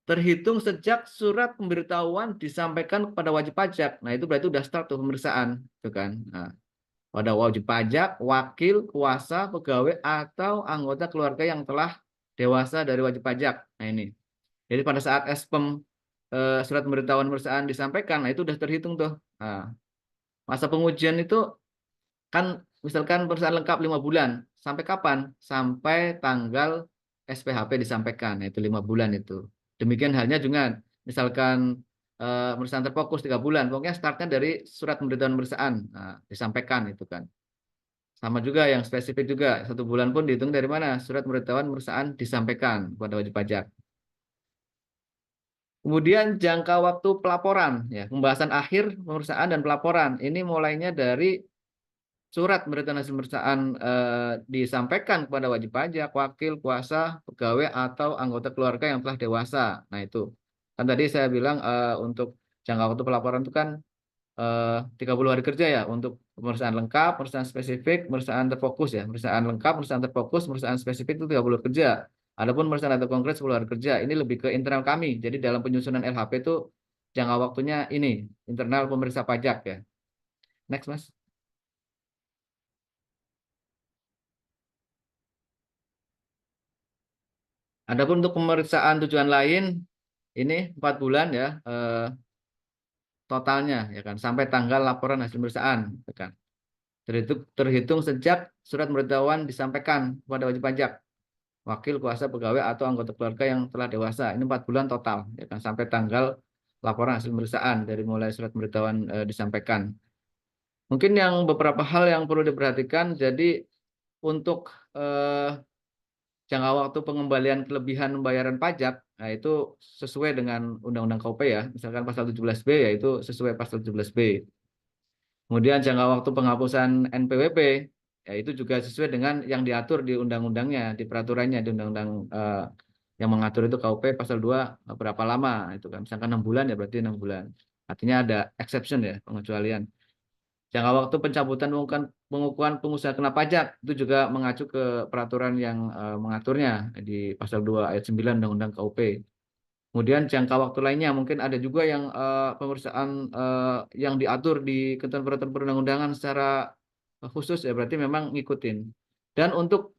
Terhitung sejak surat pemberitahuan disampaikan kepada wajib pajak. Nah, itu berarti udah start tuh pemeriksaan, itu kan. Nah, pada wajib pajak, wakil, kuasa, pegawai, atau anggota keluarga yang telah dewasa dari wajib pajak. Nah, ini. Jadi pada saat SPEM surat pemberitahuan pemeriksaan disampaikan, nah itu udah terhitung tuh. Nah, masa pengujian itu kan misalkan pemeriksaan lengkap 5 bulan. Sampai kapan? Sampai tanggal SPHP disampaikan. Nah, itu 5 bulan itu. Demikian halnya juga misalkan pemeriksaan terfokus 3 bulan. Pokoknya startnya dari surat pemberitahuan pemeriksaan. Nah, disampaikan itu kan. Sama juga yang spesifik juga. 1 bulan pun dihitung dari mana? Surat pemberitahuan pemeriksaan disampaikan kepada wajib pajak. Kemudian jangka waktu pelaporan, ya, pembahasan akhir pemeriksaan dan pelaporan. Ini mulainya dari surat pemberitahuan hasil pemeriksaan disampaikan kepada wajib pajak, wakil, kuasa, pegawai, atau anggota keluarga yang telah dewasa. Nah, itu. Kan tadi saya bilang untuk jangka waktu pelaporan itu kan 30 hari kerja ya untuk pemeriksaan lengkap, pemeriksaan spesifik, pemeriksaan terfokus ya. Pemeriksaan lengkap, pemeriksaan terfokus, pemeriksaan spesifik itu 30 hari kerja. Adapun pemeriksaan atau konkret 10 hari kerja. Ini lebih ke internal kami. Jadi dalam penyusunan LHP itu jangka waktunya ini, internal pemeriksa pajak ya. Next, Mas. Adapun untuk pemeriksaan tujuan lain, ini 4 bulan ya totalnya ya kan sampai tanggal laporan hasil pemeriksaan ya kan. Terhitung sejak surat pemberitahuan disampaikan kepada wajib pajak, wakil, kuasa, pegawai, atau anggota keluarga yang telah dewasa. Ini 4 bulan total ya kan sampai tanggal laporan hasil pemeriksaan dari mulai surat pemberitahuan disampaikan. Mungkin yang beberapa hal yang perlu diperhatikan. Jadi untuk jangka waktu pengembalian kelebihan pembayaran pajak, nah itu sesuai dengan Undang-Undang KUP ya. Misalkan pasal 17B yaitu sesuai pasal 17B. Kemudian jangka waktu penghapusan NPWP, ya itu juga sesuai dengan yang diatur di undang-undangnya, di peraturannya, di undang-undang yang mengatur itu KUP pasal 2 berapa lama itu kan. Misalkan 6 bulan ya berarti 6 bulan. Artinya ada exception ya, pengecualian. Jangka waktu pencabutan pengukuhan pengusaha kena pajak itu juga mengacu ke peraturan yang mengaturnya di pasal 2 ayat 9 Undang-Undang KUP. Kemudian jangka waktu lainnya mungkin ada juga yang pemeriksaan yang diatur di ketentuan peraturan perundang-undangan secara khusus ya berarti memang ngikutin. Dan untuk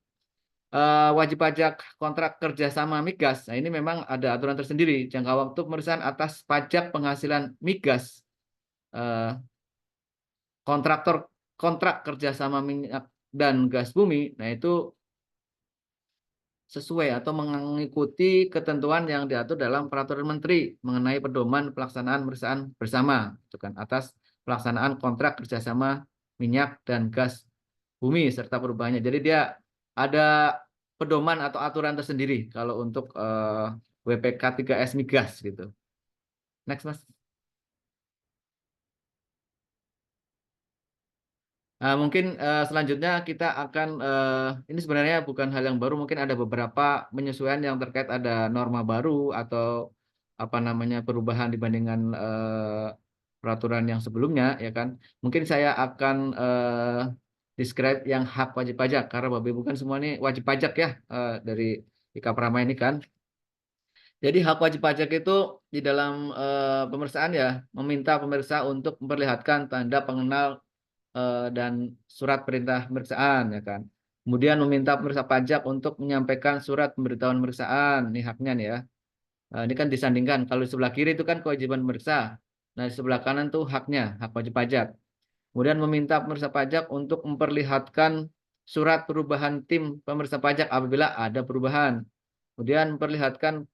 wajib pajak kontrak kerja sama migas, nah ini memang ada aturan tersendiri jangka waktu pemeriksaan atas pajak penghasilan migas. eh, Kontraktor kontrak kerjasama minyak dan gas bumi, nah itu sesuai atau mengikuti ketentuan yang diatur dalam peraturan menteri mengenai pedoman pelaksanaan pemeriksaan bersama, itu kan atas pelaksanaan kontrak kerjasama minyak dan gas bumi serta perubahannya. Jadi dia ada pedoman atau aturan tersendiri kalau untuk WPK 3S migas gitu. Next, Mas. Mungkin selanjutnya kita akan ini sebenarnya bukan hal yang baru, mungkin ada beberapa penyesuaian yang terkait ada norma baru atau apa namanya perubahan dibandingkan peraturan yang sebelumnya ya kan. Mungkin saya akan describe yang hak wajib pajak karena Bapak Ibu kan semua ini wajib pajak ya dari IKA Prama ini kan. Jadi hak wajib pajak itu di dalam pemeriksaan ya meminta pemeriksa untuk memperlihatkan tanda pengenal dan surat perintah pemeriksaan ya kan. Kemudian meminta pemeriksa pajak untuk menyampaikan surat pemberitahuan pemeriksaan, ini haknya nih ya. Ini kan disandingkan kalau di sebelah kiri itu kan kewajiban pemeriksa. Nah, di sebelah kanan tuh haknya, hak wajib pajak. Kemudian meminta pemeriksa pajak untuk memperlihatkan surat perubahan tim pemeriksa pajak apabila ada perubahan. Kemudian memperlihatkan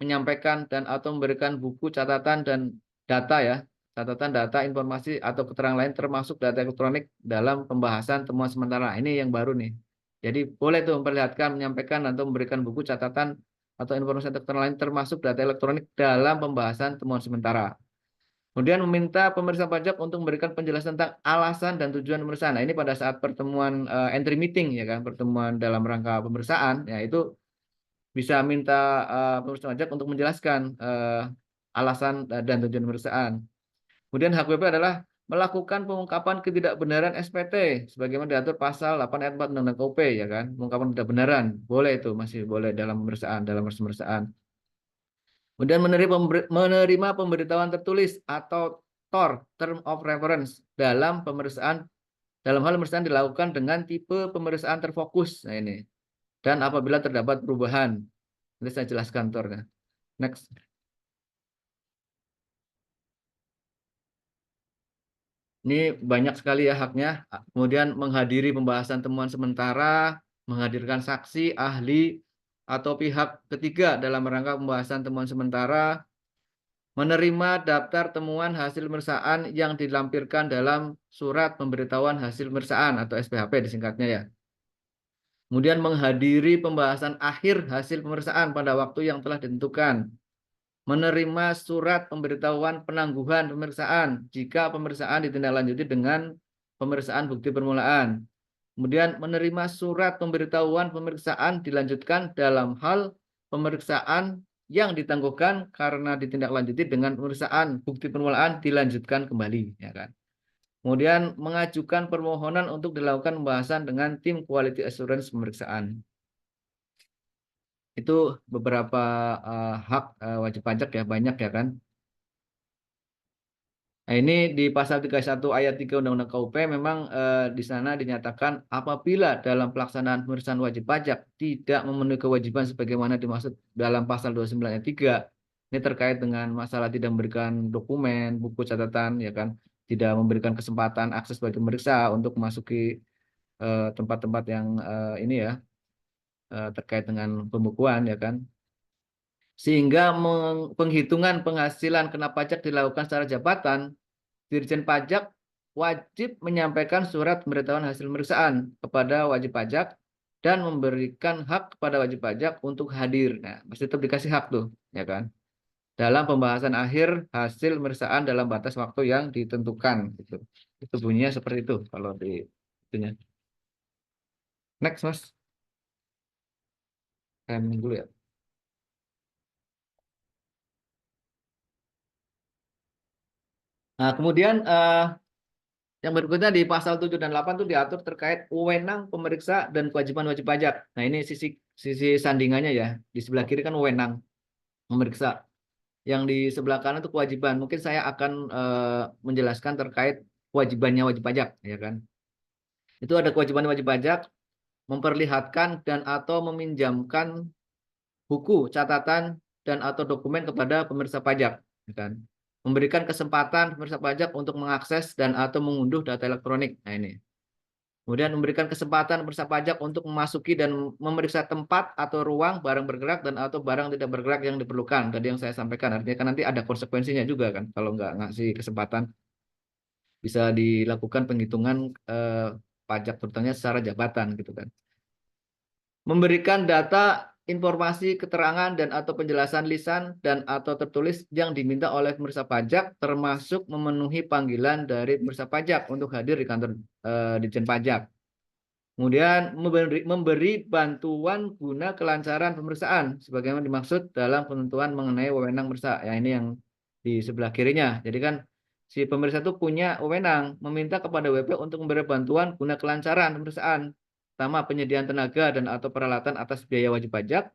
menyampaikan dan atau memberikan buku catatan dan data ya, catatan data informasi atau keterangan lain termasuk data elektronik dalam pembahasan temuan sementara. Ini yang baru nih. Jadi boleh tuh memperlihatkan, menyampaikan atau memberikan buku catatan atau informasi atau keterangan lain termasuk data elektronik dalam pembahasan temuan sementara. Kemudian meminta pemeriksa pajak untuk memberikan penjelasan tentang alasan dan tujuan pemeriksaan. Nah, ini pada saat pertemuan entry meeting ya kan, pertemuan dalam rangka pemeriksaan, ya itu bisa minta pemeriksa pajak untuk menjelaskan alasan dan tujuan pemeriksaan. Kemudian hak WP adalah melakukan pengungkapan ketidakbenaran SPT sebagaimana diatur pasal 8 ayat 4 Undang-Undang KUP ya kan. Pengungkapan ketidakbenaran boleh, itu masih boleh dalam pemeriksaan, dalam proses pemeriksaan. Kemudian menerima pemberitahuan tertulis atau TOR, Term of Reference, dalam hal pemeriksaan dilakukan dengan tipe pemeriksaan terfokus. Nah ini. Dan apabila terdapat perubahan. Nanti saya jelaskan TOR-nya. Next. Ini banyak sekali ya haknya. Kemudian menghadiri pembahasan temuan sementara, menghadirkan saksi, ahli, atau pihak ketiga dalam rangka pembahasan temuan sementara, menerima daftar temuan hasil pemeriksaan yang dilampirkan dalam surat pemberitahuan hasil pemeriksaan atau SPHP disingkatnya ya. Kemudian menghadiri pembahasan akhir hasil pemeriksaan pada waktu yang telah ditentukan. Menerima surat pemberitahuan penangguhan pemeriksaan jika pemeriksaan ditindaklanjuti dengan pemeriksaan bukti permulaan. Kemudian menerima surat pemberitahuan pemeriksaan dilanjutkan dalam hal pemeriksaan yang ditangguhkan karena ditindaklanjuti dengan pemeriksaan bukti permulaan dilanjutkan kembali, ya kan. Kemudian mengajukan permohonan untuk dilakukan pembahasan dengan tim quality assurance pemeriksaan. Itu beberapa hak wajib pajak ya, banyak ya kan. Nah, ini di pasal 31 ayat 3 Undang-Undang KUP memang di sana dinyatakan apabila dalam pelaksanaan pemeriksaan wajib pajak tidak memenuhi kewajiban sebagaimana dimaksud dalam pasal 29 ayat 3. Ini terkait dengan masalah tidak memberikan dokumen, buku catatan ya kan, tidak memberikan kesempatan akses bagi pemeriksa untuk memasuki tempat-tempat yang ini ya terkait dengan pembukuan ya kan. Sehingga penghitungan penghasilan kena pajak dilakukan secara jabatan, Dirjen Pajak wajib menyampaikan surat pemberitahuan hasil pemeriksaan kepada wajib pajak dan memberikan hak kepada wajib pajak untuk hadir. Nah, mesti tetap dikasih hak tuh, ya kan? Dalam pembahasan akhir hasil pemeriksaan dalam batas waktu yang ditentukan. Gitu. Itu bunyinya seperti itu kalau di itunya. Next, Mas. Saya dulu ya. Nah, kemudian yang berikutnya di pasal 7 dan 8 itu diatur terkait wewenang pemeriksa dan kewajiban wajib pajak. Nah, ini sisi sandingannya ya. Di sebelah kiri kan wewenang memeriksa. Yang di sebelah kanan itu kewajiban. Mungkin saya akan menjelaskan terkait kewajibannya wajib pajak, ya kan. Itu ada kewajiban wajib pajak memperlihatkan dan atau meminjamkan buku, catatan, dan atau dokumen kepada pemeriksa pajak, ya kan. Memberikan kesempatan pemeriksa pajak untuk mengakses dan atau mengunduh data elektronik. Nah ini. Kemudian memberikan kesempatan pemeriksa pajak untuk memasuki dan memeriksa tempat atau ruang barang bergerak dan atau barang tidak bergerak yang diperlukan. Tadi yang saya sampaikan, artinya kan nanti ada konsekuensinya juga kan. Kalau nggak ngasih kesempatan, bisa dilakukan penghitungan pajak terutama secara jabatan gitu kan. Memberikan data, informasi, keterangan, dan atau penjelasan lisan dan atau tertulis yang diminta oleh pemeriksa pajak, termasuk memenuhi panggilan dari pemeriksa pajak untuk hadir di kantor Ditjen Pajak. Kemudian memberi bantuan guna kelancaran pemeriksaan sebagaimana dimaksud dalam ketentuan mengenai wewenang pemeriksa. Ya ini yang di sebelah kirinya. Jadi kan si pemeriksa itu punya wewenang meminta kepada WP untuk memberi bantuan guna kelancaran pemeriksaan. Pertama, penyediaan tenaga dan atau peralatan atas biaya wajib pajak,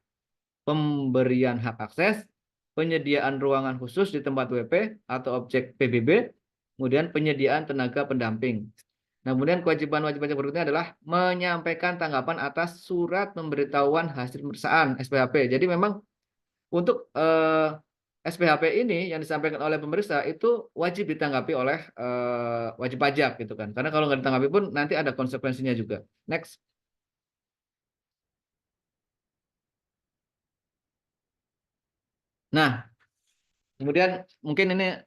pemberian hak akses, penyediaan ruangan khusus di tempat WP atau objek PBB, kemudian penyediaan tenaga pendamping. Nah, kemudian kewajiban wajib pajak berikutnya adalah menyampaikan tanggapan atas surat pemberitahuan hasil pemeriksaan SPHP. Jadi memang untuk SPHP ini yang disampaikan oleh pemeriksa itu wajib ditanggapi oleh wajib pajak gitu kan. Karena kalau nggak ditanggapi pun nanti ada konsekuensinya juga. Next. Nah, kemudian mungkin ini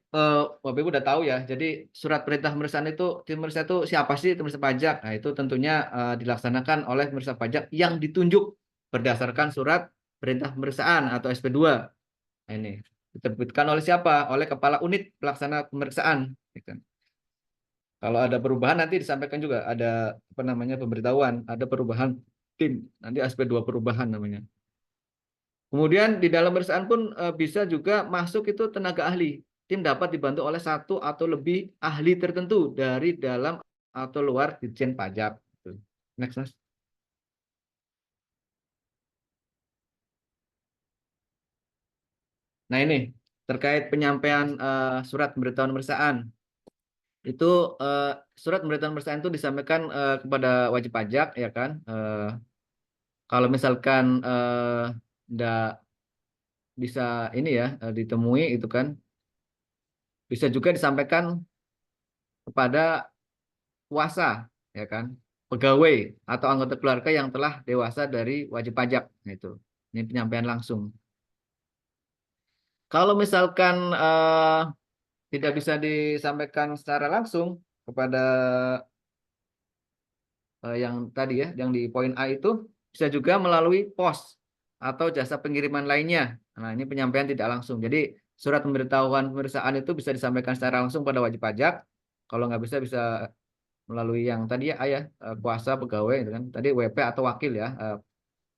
Bapak Ibu udah tahu ya. Jadi surat perintah pemeriksaan itu tim pemeriksa itu siapa sih pemeriksa pajak? Nah, itu tentunya dilaksanakan oleh pemeriksa pajak yang ditunjuk berdasarkan surat perintah pemeriksaan atau SP2. Nah, ini diterbitkan oleh siapa? Oleh kepala unit pelaksana pemeriksaan. Gitu. Kalau ada perubahan nanti disampaikan juga ada apa namanya pemberitahuan, ada perubahan tim. Nanti SP2 perubahan namanya. Kemudian di dalam pemeriksaan pun bisa juga masuk itu tenaga ahli. tim dapat dibantu oleh satu atau lebih ahli tertentu dari dalam atau luar Ditjen Pajak. Next, Mas. Nah, ini terkait penyampaian surat pemberitahuan pemeriksaan. Itu surat pemberitahuan pemeriksaan itu disampaikan kepada wajib pajak, ya kan. Kalau misalkan nggak bisa ini ya ditemui itu kan, bisa juga disampaikan kepada kuasa, ya kan, pegawai atau anggota keluarga yang telah dewasa dari wajib pajak. Nah, itu ini penyampaian langsung. Kalau misalkan tidak bisa disampaikan secara langsung kepada yang tadi ya, yang di poin A itu, bisa juga melalui pos atau jasa pengiriman lainnya. Nah, ini penyampaian tidak langsung. Jadi surat pemberitahuan pemeriksaan itu bisa disampaikan secara langsung pada wajib pajak. Kalau nggak bisa, bisa melalui yang tadi ya, A ya, kuasa pegawai itu kan. Tadi WP atau wakil ya.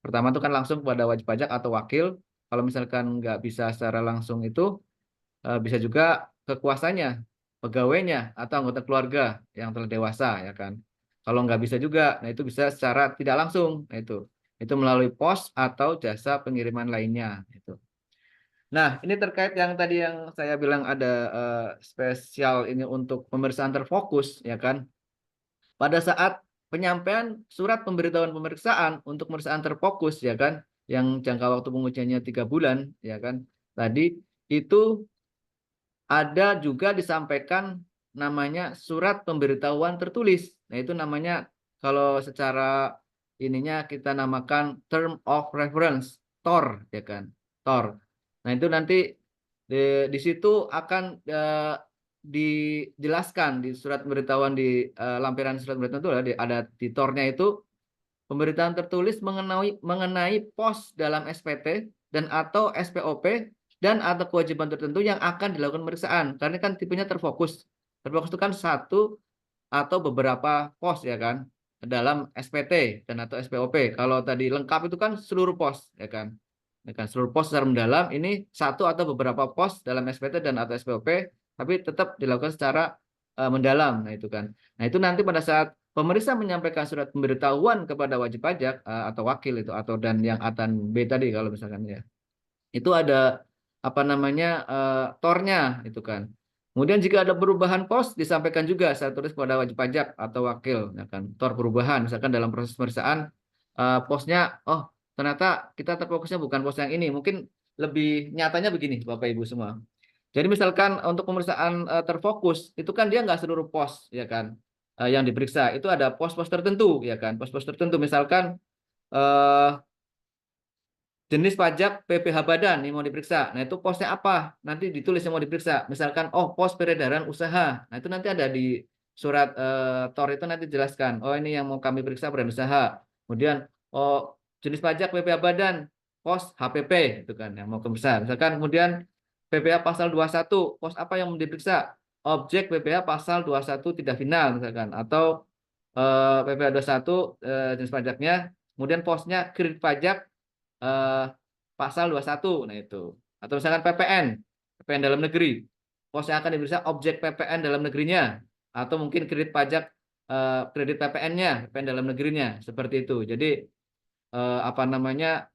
Pertama itu kan langsung kepada wajib pajak atau wakil. Kalau misalkan nggak bisa secara langsung itu, bisa juga kekuasanya, pegawainya, atau anggota keluarga yang telah dewasa, ya kan. Kalau nggak bisa juga, nah itu bisa secara tidak langsung, nah itu melalui pos atau jasa pengiriman lainnya. Itu. Nah, ini terkait yang tadi yang saya bilang ada spesial ini untuk pemeriksaan terfokus, ya kan. Pada saat penyampaian surat pemberitahuan pemeriksaan untuk pemeriksaan terfokus, ya kan, yang jangka waktu pengujiannya 3 bulan, ya kan. Tadi itu ada juga disampaikan namanya surat pemberitahuan tertulis. Nah, itu namanya kalau secara ininya kita namakan term of reference, TOR, ya kan. TOR. Nah, itu nanti di situ akan dijelaskan di surat pemberitahuan di lampiran surat pemberitahuan itu ada di TOR-nya itu pemberitaan tertulis mengenai pos dalam SPT dan atau SPOP dan atau kewajiban tertentu yang akan dilakukan pemeriksaan. Karena kan tipenya terfokus. Terfokus itu kan satu atau beberapa pos, ya kan, dalam SPT dan atau SPOP. Kalau tadi lengkap itu kan seluruh pos, ya kan. Ya kan, seluruh pos secara mendalam. Ini satu atau beberapa pos dalam SPT dan atau SPOP, tapi tetap dilakukan secara mendalam. Nah, itu kan. Nah, itu nanti pada saat pemeriksa menyampaikan surat pemberitahuan kepada wajib pajak atau wakil itu atau dan yang atan B tadi kalau misalkan ya. Itu ada apa namanya tornya itu kan. Kemudian jika ada perubahan pos disampaikan juga saya tulis kepada wajib pajak atau wakil, ya kan. Tor perubahan misalkan dalam proses pemeriksaan posnya, oh ternyata kita terfokusnya bukan pos yang ini. Mungkin lebih nyatanya begini Bapak Ibu semua. Jadi misalkan untuk pemeriksaan terfokus itu kan dia nggak seluruh pos, ya kan, yang diperiksa. Itu ada pos-pos tertentu, ya kan, pos-pos tertentu. Misalkan eh, jenis pajak PPh Badan yang mau diperiksa. Nah, itu posnya apa? Nanti ditulis yang mau diperiksa. Misalkan, oh, pos peredaran usaha. Nah, itu nanti ada di surat TOR itu nanti jelaskan. Oh, ini yang mau kami periksa peredaran usaha. Kemudian, oh, jenis pajak PPh Badan, pos HPP, itu kan yang mau diperiksa. Misalkan, kemudian PPh pasal 21, pos apa yang mau diperiksa? Objek PPh pasal 21 tidak final, misalkan. Atau PPh 21 jenis pajaknya. Kemudian posnya kredit pajak eh, pasal 21. Nah, itu. Atau misalkan PPN dalam negeri. Pos yang akan diperiksa objek PPN dalam negerinya atau mungkin kredit pajak kredit PPN-nya, PPN dalam negerinya, seperti itu. Jadi apa namanya?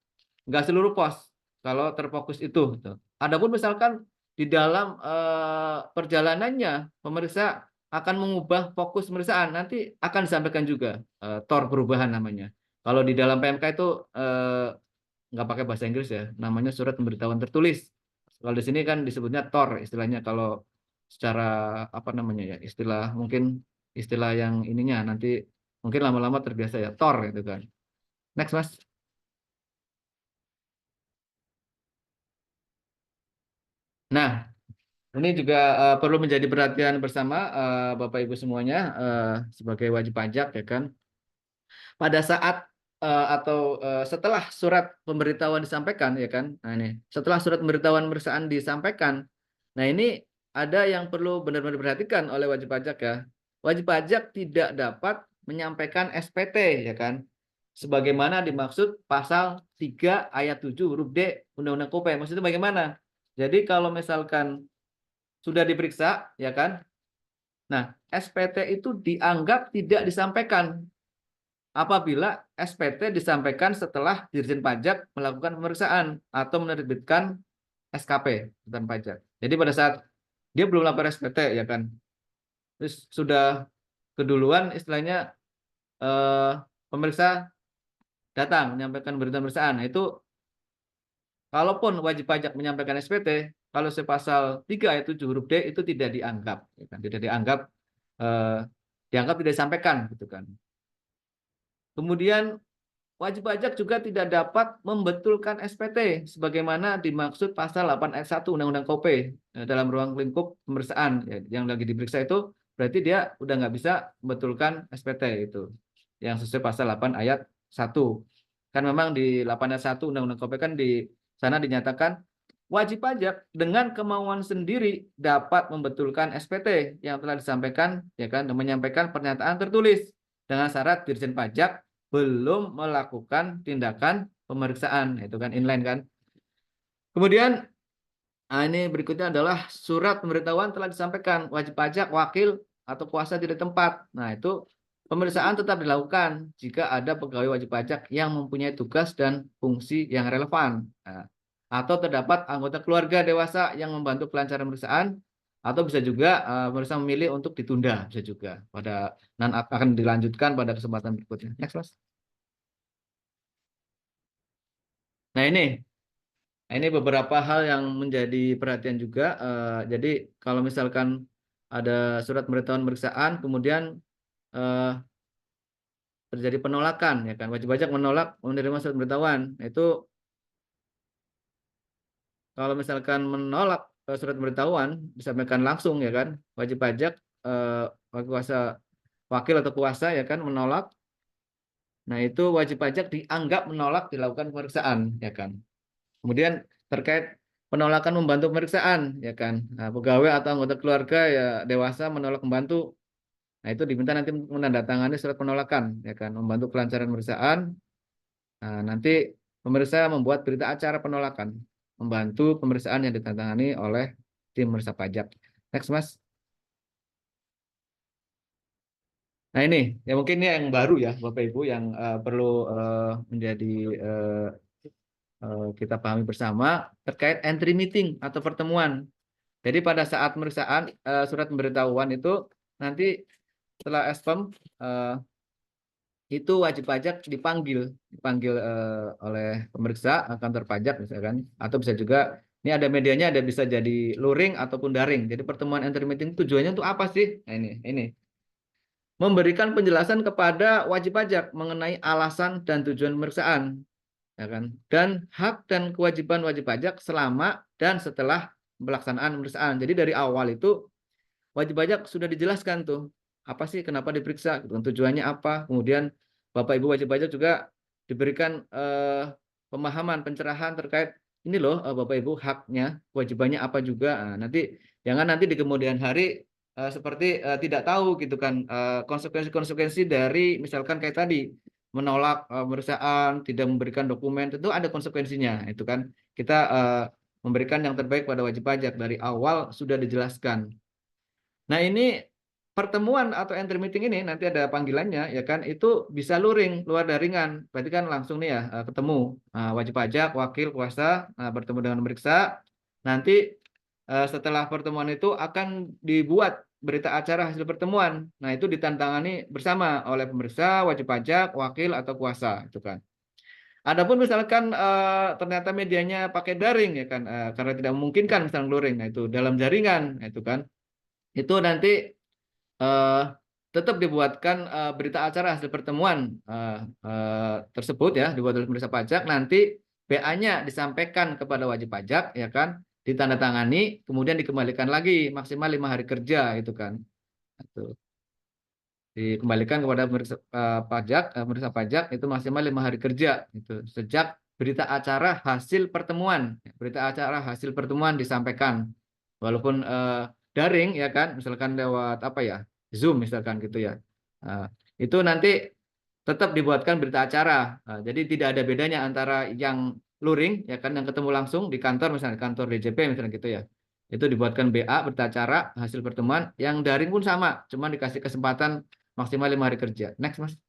Nggak seluruh pos kalau terfokus itu gitu. Adapun misalkan di dalam perjalanannya pemeriksa akan mengubah fokus pemeriksaan nanti akan disampaikan juga TOR perubahan namanya. Kalau di dalam PMK itu nggak pakai bahasa Inggris ya, namanya surat pemberitahuan tertulis. Kalau di sini kan disebutnya TOR istilahnya kalau secara apa namanya ya, istilah mungkin istilah yang ininya nanti mungkin lama-lama terbiasa ya TOR itu kan. Next, Mas. Nah, ini juga perlu menjadi perhatian bersama Bapak Ibu semuanya sebagai wajib pajak, ya kan. Pada saat atau setelah surat pemberitahuan disampaikan, ya kan. Nah, ini setelah surat pemberitahuan pemeriksaan disampaikan. Nah, ini ada yang perlu benar-benar diperhatikan oleh wajib pajak ya. Wajib pajak tidak dapat menyampaikan SPT, ya kan. Sebagaimana dimaksud pasal 3 ayat 7 huruf D Undang-Undang KUHP. Maksudnya bagaimana? Jadi kalau misalkan sudah diperiksa, ya kan? Nah, SPT itu dianggap tidak disampaikan apabila SPT disampaikan setelah Dirjen Pajak melakukan pemeriksaan atau menerbitkan SKP tentang pajak. Jadi pada saat dia belum lapor SPT, ya kan, terus sudah keduluan istilahnya pemeriksa datang menyampaikan berita pemeriksaan. Nah, itu kalaupun wajib pajak menyampaikan SPT, kalau sepasal 3 ayat 7 huruf D itu tidak dianggap, ya kan? Tidak dianggap eh, dianggap tidak disampaikan, gitu kan. Kemudian wajib pajak juga tidak dapat membetulkan SPT sebagaimana dimaksud pasal 8 ayat 1 Undang-Undang KOP dalam ruang lingkup pemeriksaan, ya, yang lagi diperiksa itu berarti dia udah nggak bisa membetulkan SPT itu yang sesuai pasal 8 ayat 1. Kan memang di 8 ayat 1 Undang-Undang KOP kan di sana dinyatakan wajib pajak dengan kemauan sendiri dapat membetulkan SPT yang telah disampaikan, ya kan, dan menyampaikan pernyataan tertulis dengan syarat Dirjen Pajak belum melakukan tindakan pemeriksaan, itu kan inline kan. Kemudian ini berikutnya adalah surat pemberitahuan telah disampaikan wajib pajak, wakil atau kuasa tidak tempat. Nah, itu pemeriksaan tetap dilakukan jika ada pegawai wajib pajak yang mempunyai tugas dan fungsi yang relevan. Nah, atau terdapat anggota keluarga dewasa yang membantu kelancaran pemeriksaan, atau bisa juga pemeriksa memilih untuk ditunda, bisa juga pada akan dilanjutkan pada kesempatan berikutnya. Next, Mas. Nah, ini beberapa hal yang menjadi perhatian juga. Jadi kalau misalkan ada surat pemberitahuan pemeriksaan, kemudian eh, terjadi penolakan, ya kan, wajib pajak menolak menerima surat pemberitahuan. Nah, itu kalau misalkan menolak surat pemberitahuan disampaikan langsung, ya kan, wajib pajak kuasa wakil atau kuasa, ya kan, menolak. Nah, itu wajib pajak dianggap menolak dilakukan pemeriksaan, ya kan. Kemudian terkait penolakan membantu pemeriksaan, ya kan. Nah, pegawai atau anggota keluarga ya dewasa menolak membantu. Nah, itu diminta nanti menandatangani surat penolakan, ya kan, membantu kelancaran pemeriksaan. Nah, nanti pemeriksa membuat berita acara penolakan, membantu pemeriksaan yang ditandatangani oleh tim pemeriksa pajak. Next, Mas. Nah, ini ya mungkin ini yang baru ya, Bapak Ibu, yang perlu menjadi eh, kita pahami bersama terkait entry meeting atau pertemuan. Jadi pada saat pemeriksaan surat pemberitahuan itu nanti setelah expem itu wajib pajak dipanggil oleh pemeriksa kantor pajak misalkan, atau bisa juga ini ada medianya, ada bisa jadi luring ataupun daring. Jadi pertemuan entry meeting tujuannya untuk apa sih? Nah, ini memberikan penjelasan kepada wajib pajak mengenai alasan dan tujuan pemeriksaan, ya kan, dan hak dan kewajiban wajib pajak selama dan setelah pelaksanaan pemeriksaan. Jadi dari awal itu wajib pajak sudah dijelaskan tuh apa sih kenapa diperiksa, tujuannya apa. Kemudian Bapak Ibu wajib pajak juga diberikan pemahaman pencerahan terkait ini loh Bapak Ibu haknya, kewajibannya apa juga. Nah, nanti jangan nanti di kemudian hari seperti tidak tahu gitu kan konsekuensi-konsekuensi dari misalkan kayak tadi menolak pemeriksaan, tidak memberikan dokumen, tentu ada konsekuensinya. Itu kan kita memberikan yang terbaik pada wajib pajak dari awal sudah dijelaskan. Nah, ini pertemuan atau entry meeting ini nanti ada panggilannya, ya kan, itu bisa luring, luar daringan. Berarti kan langsung nih ya ketemu wajib pajak, wakil, kuasa bertemu dengan pemeriksa. Nanti setelah pertemuan itu akan dibuat berita acara hasil pertemuan. Nah, itu ditantangani bersama oleh pemeriksa, wajib pajak, wakil atau kuasa, itu kan. Adapun misalkan ternyata medianya pakai daring, ya kan, karena tidak memungkinkan misalnya luring, nah itu dalam jaringan, nah, itu kan itu nanti eh, tetap dibuatkan berita acara hasil pertemuan tersebut, ya, dibuat oleh pemeriksa pajak. Nanti BA-nya disampaikan kepada wajib pajak, ya kan, ditandatangani, kemudian dikembalikan lagi maksimal 5 hari kerja, itu kan. Itu dikembalikan kepada pemeriksa pajak, pemeriksa pajak itu maksimal 5 hari kerja, itu sejak berita acara hasil pertemuan, berita acara hasil pertemuan disampaikan, walaupun daring, ya kan, misalkan lewat apa ya, Zoom misalkan gitu ya. Itu nanti tetap dibuatkan berita acara. Jadi tidak ada bedanya antara yang luring, ya kan, yang ketemu langsung di kantor, misalnya kantor DJP misalnya gitu ya. Itu dibuatkan BA berita acara hasil pertemuan, yang daring pun sama, cuma dikasih kesempatan maksimal 5 hari kerja. Next, Mas.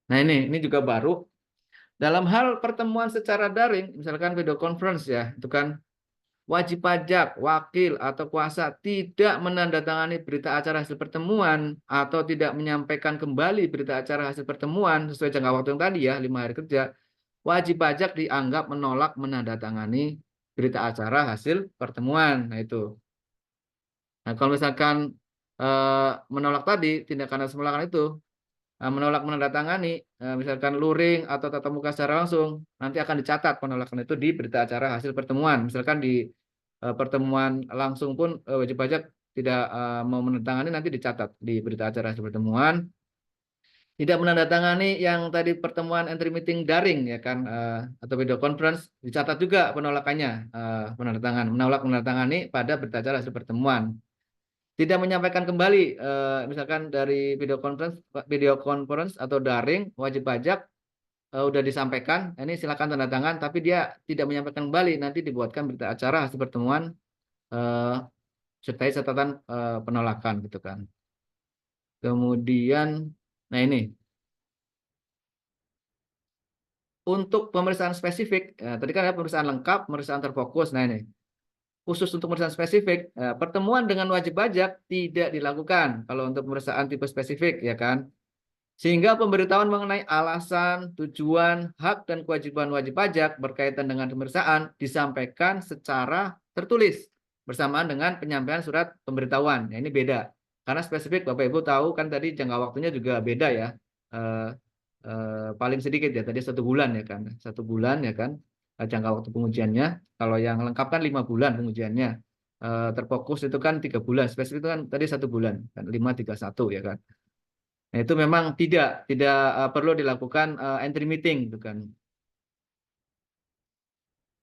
Nah, ini juga baru. Dalam hal pertemuan secara daring, misalkan video conference ya, itu kan wajib pajak, wakil, atau kuasa tidak menandatangani berita acara hasil pertemuan atau tidak menyampaikan kembali berita acara hasil pertemuan sesuai jangka waktu yang tadi ya, 5 hari kerja, wajib pajak dianggap menolak menandatangani berita acara hasil pertemuan. Nah, itu. Nah, kalau misalkan menolak tadi, tindakan atas penolakan itu, menolak menandatangani, misalkan luring atau tatap muka secara langsung, nanti akan dicatat penolakan itu di berita acara hasil pertemuan. Misalkan di pertemuan langsung pun wajib pajak tidak mau menandatangani, nanti dicatat di berita acara hasil pertemuan. Tidak menandatangani yang tadi pertemuan entry meeting daring ya kan, atau video conference, dicatat juga penolakannya, menolak menandatangani pada berita acara hasil pertemuan. Tidak menyampaikan kembali, misalkan dari video conference atau daring, wajib pajak udah disampaikan, ini silakan tanda tangan, tapi dia tidak menyampaikan kembali, nanti dibuatkan berita acara hasil pertemuan eh, sertai catatan penolakan gitu kan. Kemudian, nah ini untuk pemeriksaan spesifik, tadi kan ada pemeriksaan lengkap, pemeriksaan terfokus. Nah ini khusus untuk pemeriksaan spesifik, pertemuan dengan wajib pajak tidak dilakukan kalau untuk pemeriksaan tipe spesifik ya kan. Sehingga pemberitahuan mengenai alasan, tujuan, hak, dan kewajiban wajib pajak berkaitan dengan pemeriksaan disampaikan secara tertulis bersamaan dengan penyampaian surat pemberitahuan. Ya, ini beda. Karena spesifik Bapak Ibu tahu kan tadi jangka waktunya juga beda ya. Eh, paling sedikit ya, tadi 1 bulan ya kan. 1 bulan ya kan jangka waktu pengujiannya. Kalau yang lengkap kan 5 bulan pengujiannya. Terfokus itu kan 3 bulan. Spesifik itu kan tadi 1 bulan. Kan 531 ya kan. Nah, itu memang tidak perlu dilakukan entry meeting gitu kan.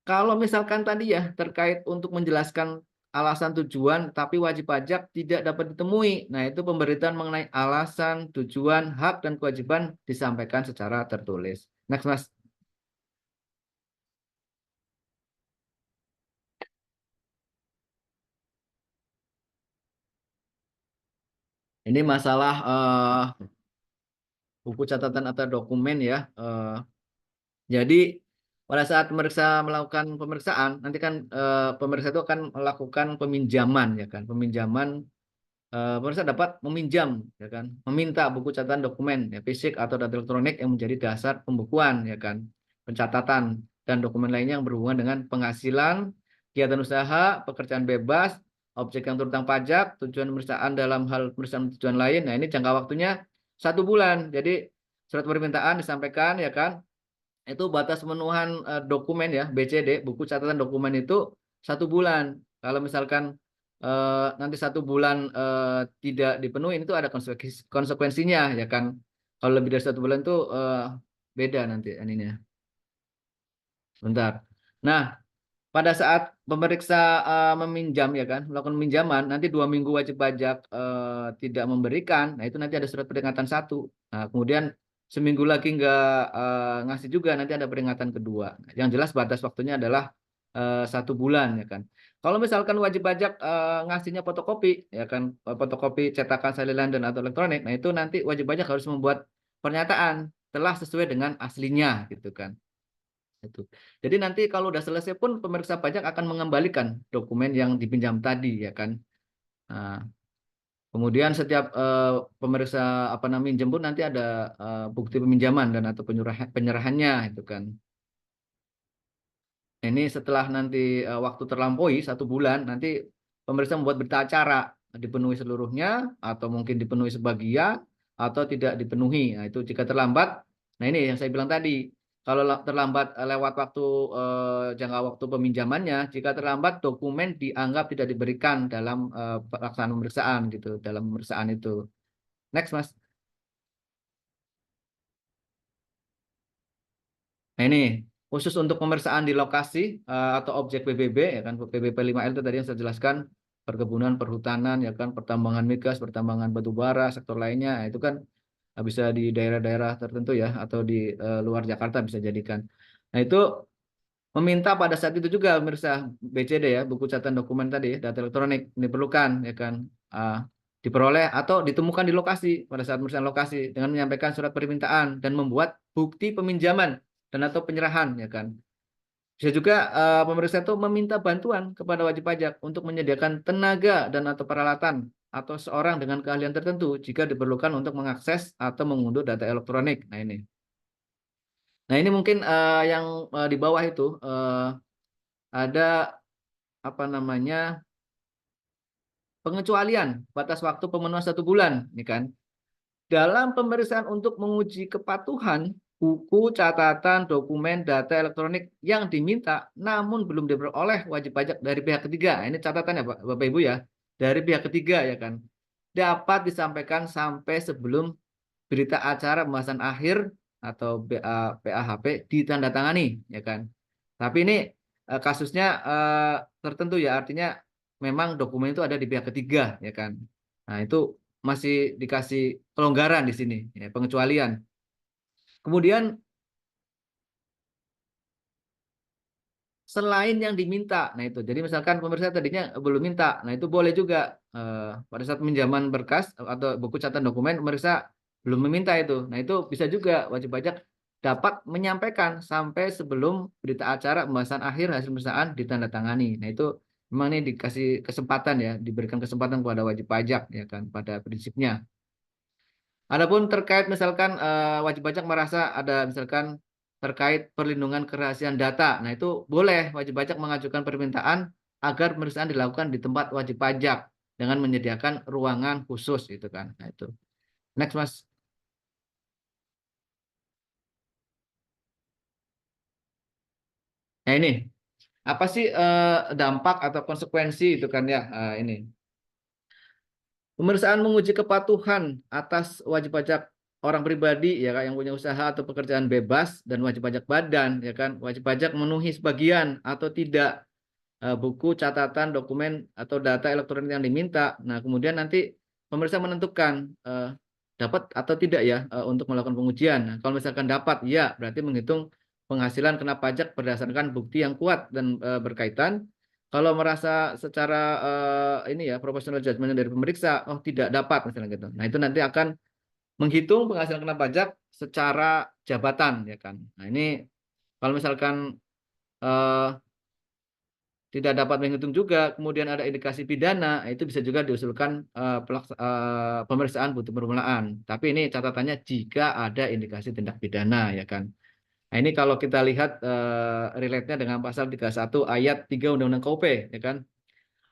Kalau misalkan tadi ya terkait untuk menjelaskan alasan tujuan tapi wajib pajak tidak dapat ditemui. Nah, itu pemberitaan mengenai alasan, tujuan, hak dan kewajiban disampaikan secara tertulis. Next, Mas. Ini masalah buku catatan atau dokumen ya. Jadi pada saat pemeriksa melakukan pemeriksaan, nanti kan pemeriksa itu akan melakukan peminjaman ya kan, peminjaman. Pemirsa dapat meminjam, ya kan, meminta buku catatan dokumen, ya, fisik atau data elektronik yang menjadi dasar pembukuan, ya kan, pencatatan dan dokumen lainnya yang berhubungan dengan penghasilan, kegiatan usaha, pekerjaan bebas, objek yang terutang pajak, tujuan pemeriksaan dalam hal pemeriksaan tujuan lain. Nah, ini jangka waktunya 1 bulan. Jadi surat permintaan disampaikan, ya kan, itu batas pemenuhan dokumen ya BCD, buku catatan dokumen itu 1 bulan. Kalau misalkan nanti 1 bulan tidak dipenuhi, itu ada konsekuensinya ya kan. Kalau lebih dari 1 bulan itu beda nanti ininya. Bentar. Nah, pada saat pemeriksa meminjam ya kan, melakukan peminjaman, nanti 2 minggu wajib pajak tidak memberikan, nah itu nanti ada surat peringatan 1. Nah, kemudian seminggu lagi nggak ngasih juga, nanti ada peringatan kedua. Yang jelas batas waktunya adalah 1 bulan ya kan. Kalau misalkan wajib pajak ngasihnya fotokopi ya kan, fotokopi cetakan salinan dan atau elektronik, nah itu nanti wajib pajak harus membuat pernyataan telah sesuai dengan aslinya gitu kan. Itu. Jadi nanti kalau udah selesai pun pemeriksa pajak akan mengembalikan dokumen yang dipinjam tadi ya kan. Nah, kemudian setiap pemeriksa apa namanya minjem pun nanti ada bukti peminjaman dan atau penyerahannya itu kan. Ini setelah nanti waktu terlampaui 1 bulan, nanti pemeriksa membuat berita acara dipenuhi seluruhnya atau mungkin dipenuhi sebagian atau tidak dipenuhi. Nah, itu jika terlambat, nah ini yang saya bilang tadi, kalau terlambat lewat waktu jangka waktu peminjamannya, jika terlambat dokumen dianggap tidak diberikan dalam pelaksanaan pemeriksaan gitu, dalam pemeriksaan itu. Next, Mas. Nah, ini khusus untuk pemeriksaan di lokasi atau objek PBB ya kan, PBB 5L itu tadi yang saya jelaskan, perkebunan, perhutanan ya kan, pertambangan migas, pertambangan batu bara, sektor lainnya. Nah, itu kan bisa di daerah-daerah tertentu ya, atau di luar Jakarta bisa jadikan. Nah itu meminta pada saat itu juga pemirsa BCD ya, buku catatan dokumen tadi, data elektronik diperlukan ya kan, ah, diperoleh atau ditemukan di lokasi pada saat pemeriksaan lokasi dengan menyampaikan surat permintaan dan membuat bukti peminjaman dan atau penyerahan ya kan. Bisa juga pemeriksa itu meminta bantuan kepada wajib pajak untuk menyediakan tenaga dan atau peralatan atau seorang dengan keahlian tertentu jika diperlukan untuk mengakses atau mengunduh data elektronik. Nah ini. Nah ini mungkin yang di bawah itu ada apa namanya pengecualian batas waktu pemenuhan 1 bulan, ini kan. Dalam pemeriksaan untuk menguji kepatuhan buku catatan dokumen data elektronik yang diminta namun belum diperoleh wajib pajak dari pihak ketiga. Nah, ini catatannya Pak, Bapak Ibu ya, dari pihak ketiga ya kan, dapat disampaikan sampai sebelum berita acara pembahasan akhir atau PAHP ditandatangani ya kan. Tapi ini kasusnya tertentu ya, artinya memang dokumen itu ada di pihak ketiga ya kan. Nah, itu masih dikasih kelonggaran di sini ya, pengecualian. Kemudian selain yang diminta. Nah, itu. Jadi misalkan pemeriksa tadinya belum minta. Nah, itu boleh juga pada saat pinjaman berkas atau buku catatan dokumen pemeriksa belum meminta itu. Nah, itu bisa juga wajib pajak dapat menyampaikan sampai sebelum berita acara pembahasan akhir hasil pemeriksaan ditandatangani. Nah, itu memang ini dikasih kesempatan ya, diberikan kesempatan kepada wajib pajak ya kan pada prinsipnya. Adapun terkait misalkan wajib pajak merasa ada misalkan terkait perlindungan kerahasiaan data. Nah, itu boleh wajib pajak mengajukan permintaan agar pemeriksaan dilakukan di tempat wajib pajak dengan menyediakan ruangan khusus gitu kan. Nah, itu. Next, Mas. Nah, ini apa sih dampak atau konsekuensi itu kan ya ini. Pemeriksaan menguji kepatuhan atas wajib pajak orang pribadi ya Kak, yang punya usaha atau pekerjaan bebas dan wajib pajak badan ya kan, wajib pajak memenuhi sebagian atau tidak buku catatan dokumen atau data elektronik yang diminta. Nah, kemudian nanti pemeriksa menentukan dapat atau tidak ya untuk melakukan pengujian. Nah, kalau misalkan dapat, ya berarti menghitung penghasilan kena pajak berdasarkan bukti yang kuat dan berkaitan. Kalau merasa secara ini ya professional judgment dari pemeriksa, oh tidak dapat misalnya gitu. Nah, itu nanti akan menghitung penghasilan kena pajak secara jabatan ya kan. Nah, ini kalau misalkan eh, tidak dapat menghitung juga, kemudian ada indikasi pidana, itu bisa juga diusulkan pemeriksaan bukti permulaan. Tapi ini catatannya jika ada indikasi tindak pidana, ya kan. Nah, ini kalau kita lihat relate-nya dengan pasal 31 ayat 3 Undang-Undang KUP, ya kan.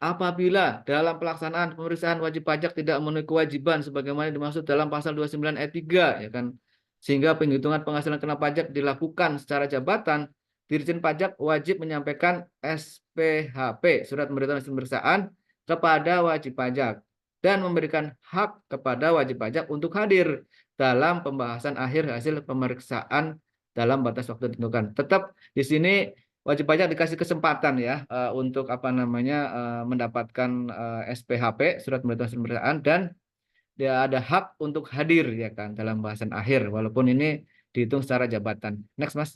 Apabila dalam pelaksanaan pemeriksaan wajib pajak tidak memenuhi kewajiban sebagaimana dimaksud dalam pasal 29 ayat 3 ya kan. Sehingga penghitungan penghasilan kena pajak dilakukan secara jabatan, Dirjen Pajak wajib menyampaikan SPHP, surat pemberitahuan hasil pemeriksaan kepada wajib pajak dan memberikan hak kepada wajib pajak untuk hadir dalam pembahasan akhir hasil pemeriksaan dalam batas waktu ditentukan. Tetap di sini wajib pajak dikasih kesempatan ya untuk apa namanya mendapatkan SPHP surat pemberitahuan pemeriksaan dan dia ada hak untuk hadir ya kan dalam bahasan akhir walaupun ini dihitung secara jabatan. Next, Mas.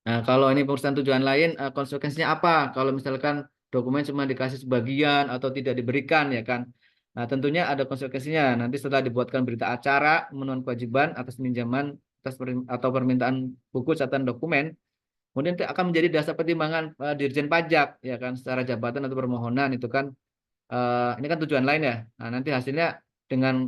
Nah, kalau ini perusahaan tujuan lain, konsekuensinya apa? Kalau misalkan dokumen cuma dikasih sebagian atau tidak diberikan, ya kan? Nah, tentunya ada konsekuensinya. Nanti setelah dibuatkan berita acara, memenuhi kewajiban atas pinjaman atau permintaan buku catatan dokumen, kemudian itu akan menjadi dasar pertimbangan Dirjen Pajak, ya kan? Secara jabatan atau permohonan itu kan, ini kan tujuan lain ya. Nah, nanti hasilnya dengan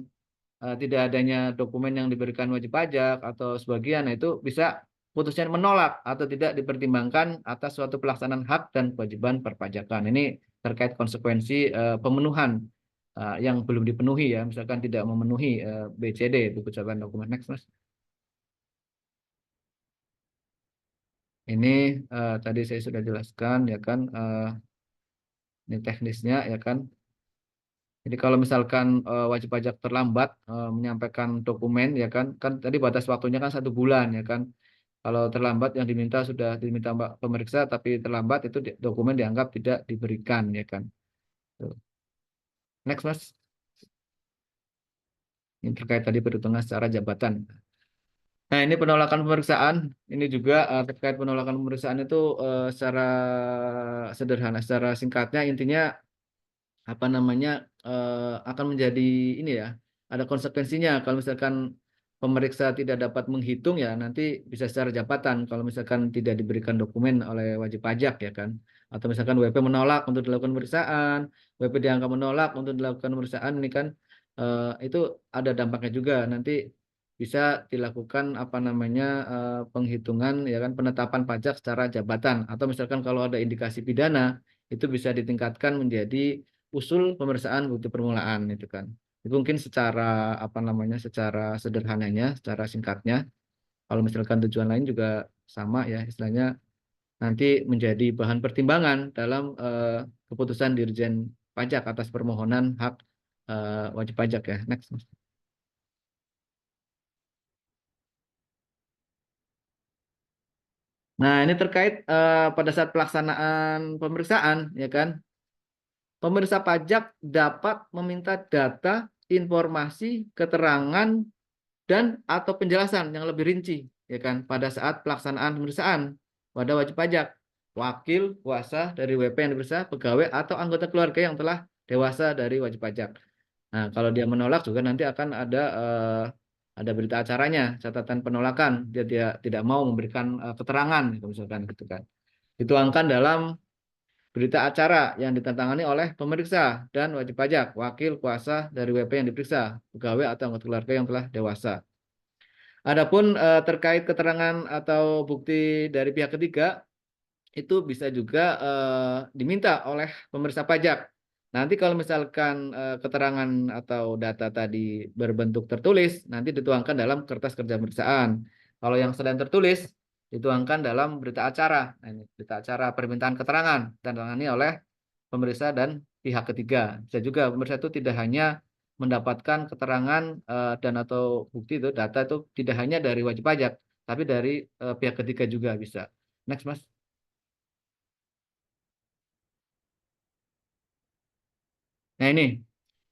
tidak adanya dokumen yang diberikan wajib pajak atau sebagian, nah itu bisa putusnya menolak atau tidak dipertimbangkan atas suatu pelaksanaan hak dan kewajiban perpajakan. Ini terkait konsekuensi pemenuhan yang belum dipenuhi ya, misalkan tidak memenuhi BCD, buku catatan dokumen. Next, Mas. Ini tadi saya sudah jelaskan ya kan, ini teknisnya ya kan. Jadi kalau misalkan wajib pajak terlambat menyampaikan dokumen ya kan, kan tadi batas waktunya kan 1 bulan ya kan. Kalau terlambat yang diminta sudah diminta pemeriksa tapi terlambat itu dokumen dianggap tidak diberikan ya kan. Tuh. Next, Mas. Ini terkait tadi perhitungan secara jabatan. Nah, ini penolakan pemeriksaan. Ini juga terkait penolakan pemeriksaan itu secara sederhana, secara singkatnya intinya apa namanya akan menjadi ini ya, ada konsekuensinya kalau misalkan pemeriksa tidak dapat menghitung ya nanti bisa secara jabatan kalau misalkan tidak diberikan dokumen oleh wajib pajak ya kan, atau misalkan WP menolak untuk dilakukan pemeriksaan, WP dianggap menolak untuk dilakukan pemeriksaan ini kan itu ada dampaknya juga nanti bisa dilakukan apa namanya penghitungan ya kan penetapan pajak secara jabatan, atau misalkan kalau ada indikasi pidana itu bisa ditingkatkan menjadi usul pemeriksaan bukti permulaan itu kan. Itu mungkin secara apa namanya secara sederhananya, secara singkatnya. Kalau misalkan tujuan lain juga sama ya, istilahnya nanti menjadi bahan pertimbangan dalam keputusan Dirjen Pajak atas permohonan hak wajib pajak ya. Next, Mas. Nah, ini terkait pada saat pelaksanaan pemeriksaan ya kan. Pemeriksa pajak dapat meminta data, informasi, keterangan dan atau penjelasan yang lebih rinci ya kan pada saat pelaksanaan pemeriksaan pada wajib pajak, wakil kuasa dari WP yang diperiksa, pegawai atau anggota keluarga yang telah dewasa dari wajib pajak. Nah, kalau dia menolak juga nanti akan ada berita acaranya, catatan penolakan. Dia tidak mau memberikan keterangan gitu misalkan gitu kan. Dituangkan dalam berita acara yang ditandatangani oleh pemeriksa dan wajib pajak, wakil kuasa dari WP yang diperiksa, pegawai atau anggota keluarga yang telah dewasa. Adapun terkait keterangan atau bukti dari pihak ketiga itu bisa juga diminta oleh pemeriksa pajak. Nanti kalau misalkan keterangan atau data tadi berbentuk tertulis, nanti dituangkan dalam kertas kerja pemeriksaan. Kalau yang selain tertulis, dituangkan dalam berita acara. Nah, ini berita acara permintaan keterangan ditandangani oleh pemeriksa dan pihak ketiga. Bisa juga pemeriksa itu tidak hanya mendapatkan keterangan dan atau bukti itu data itu tidak hanya dari wajib pajak, tapi dari pihak ketiga juga bisa. Next, Mas. Nah, ini